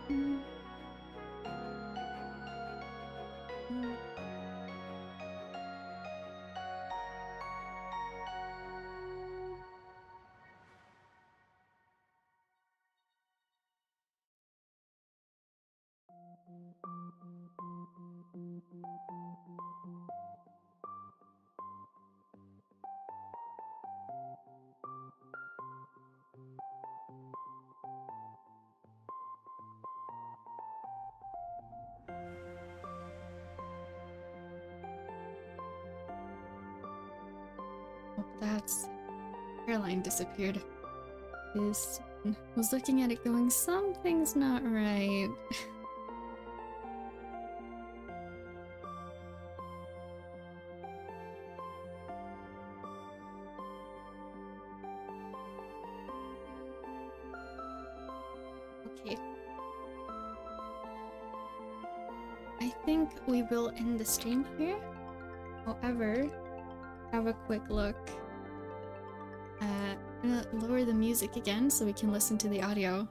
Oh, that's... hairline disappeared. This was looking at it going, something's not right. Okay. I think we will end the stream here. However, have a quick look. I'm gonna lower the music again so we can listen to the audio.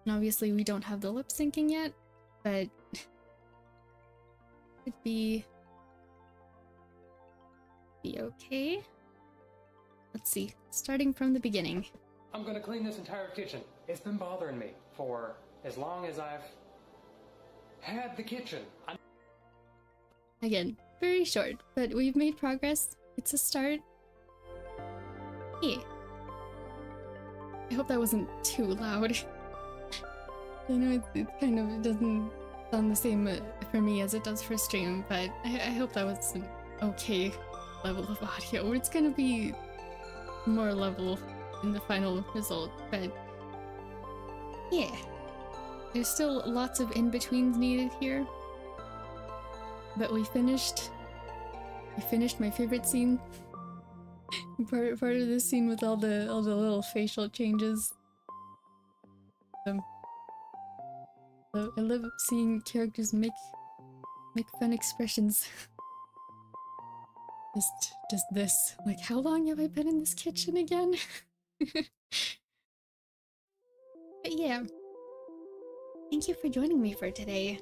And obviously we don't have the lip syncing yet, but it'd be okay. Let's see, starting from the beginning. I'm gonna clean this entire kitchen. It's been bothering me for as long as I've had the kitchen. Again, very short, but we've made progress. It's a start. Yeah. I hope that wasn't too loud. I know it kind of doesn't sound the same for me as it does for stream, but I hope that was an okay level of audio. It's gonna be more level in the final result, but yeah. There's still lots of in-betweens needed here. But we finished my favorite scene. Part of this scene with all the little facial changes. I love seeing characters make fun expressions. Just this. Like, how long have I been in this kitchen again? But yeah. Thank you for joining me for today.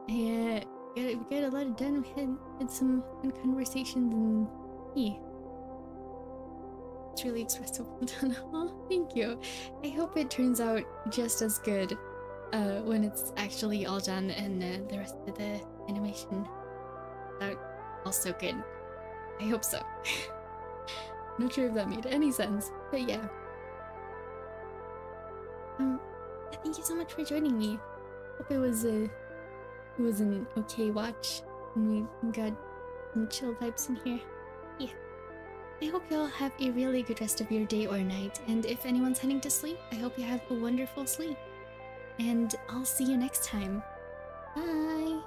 We got a lot of done. We had some fun conversations and yeah. It's really expressive. Well done. Oh, thank you. I hope it turns out just as good when it's actually all done and the rest of the animation out also good. I hope so. Not sure if that made any sense, but yeah. Thank you so much for joining me. Hope it was an okay watch, and we got some chill vibes in here. Yeah. I hope you all have a really good rest of your day or night, and if anyone's heading to sleep, I hope you have a wonderful sleep. And I'll see you next time. Bye!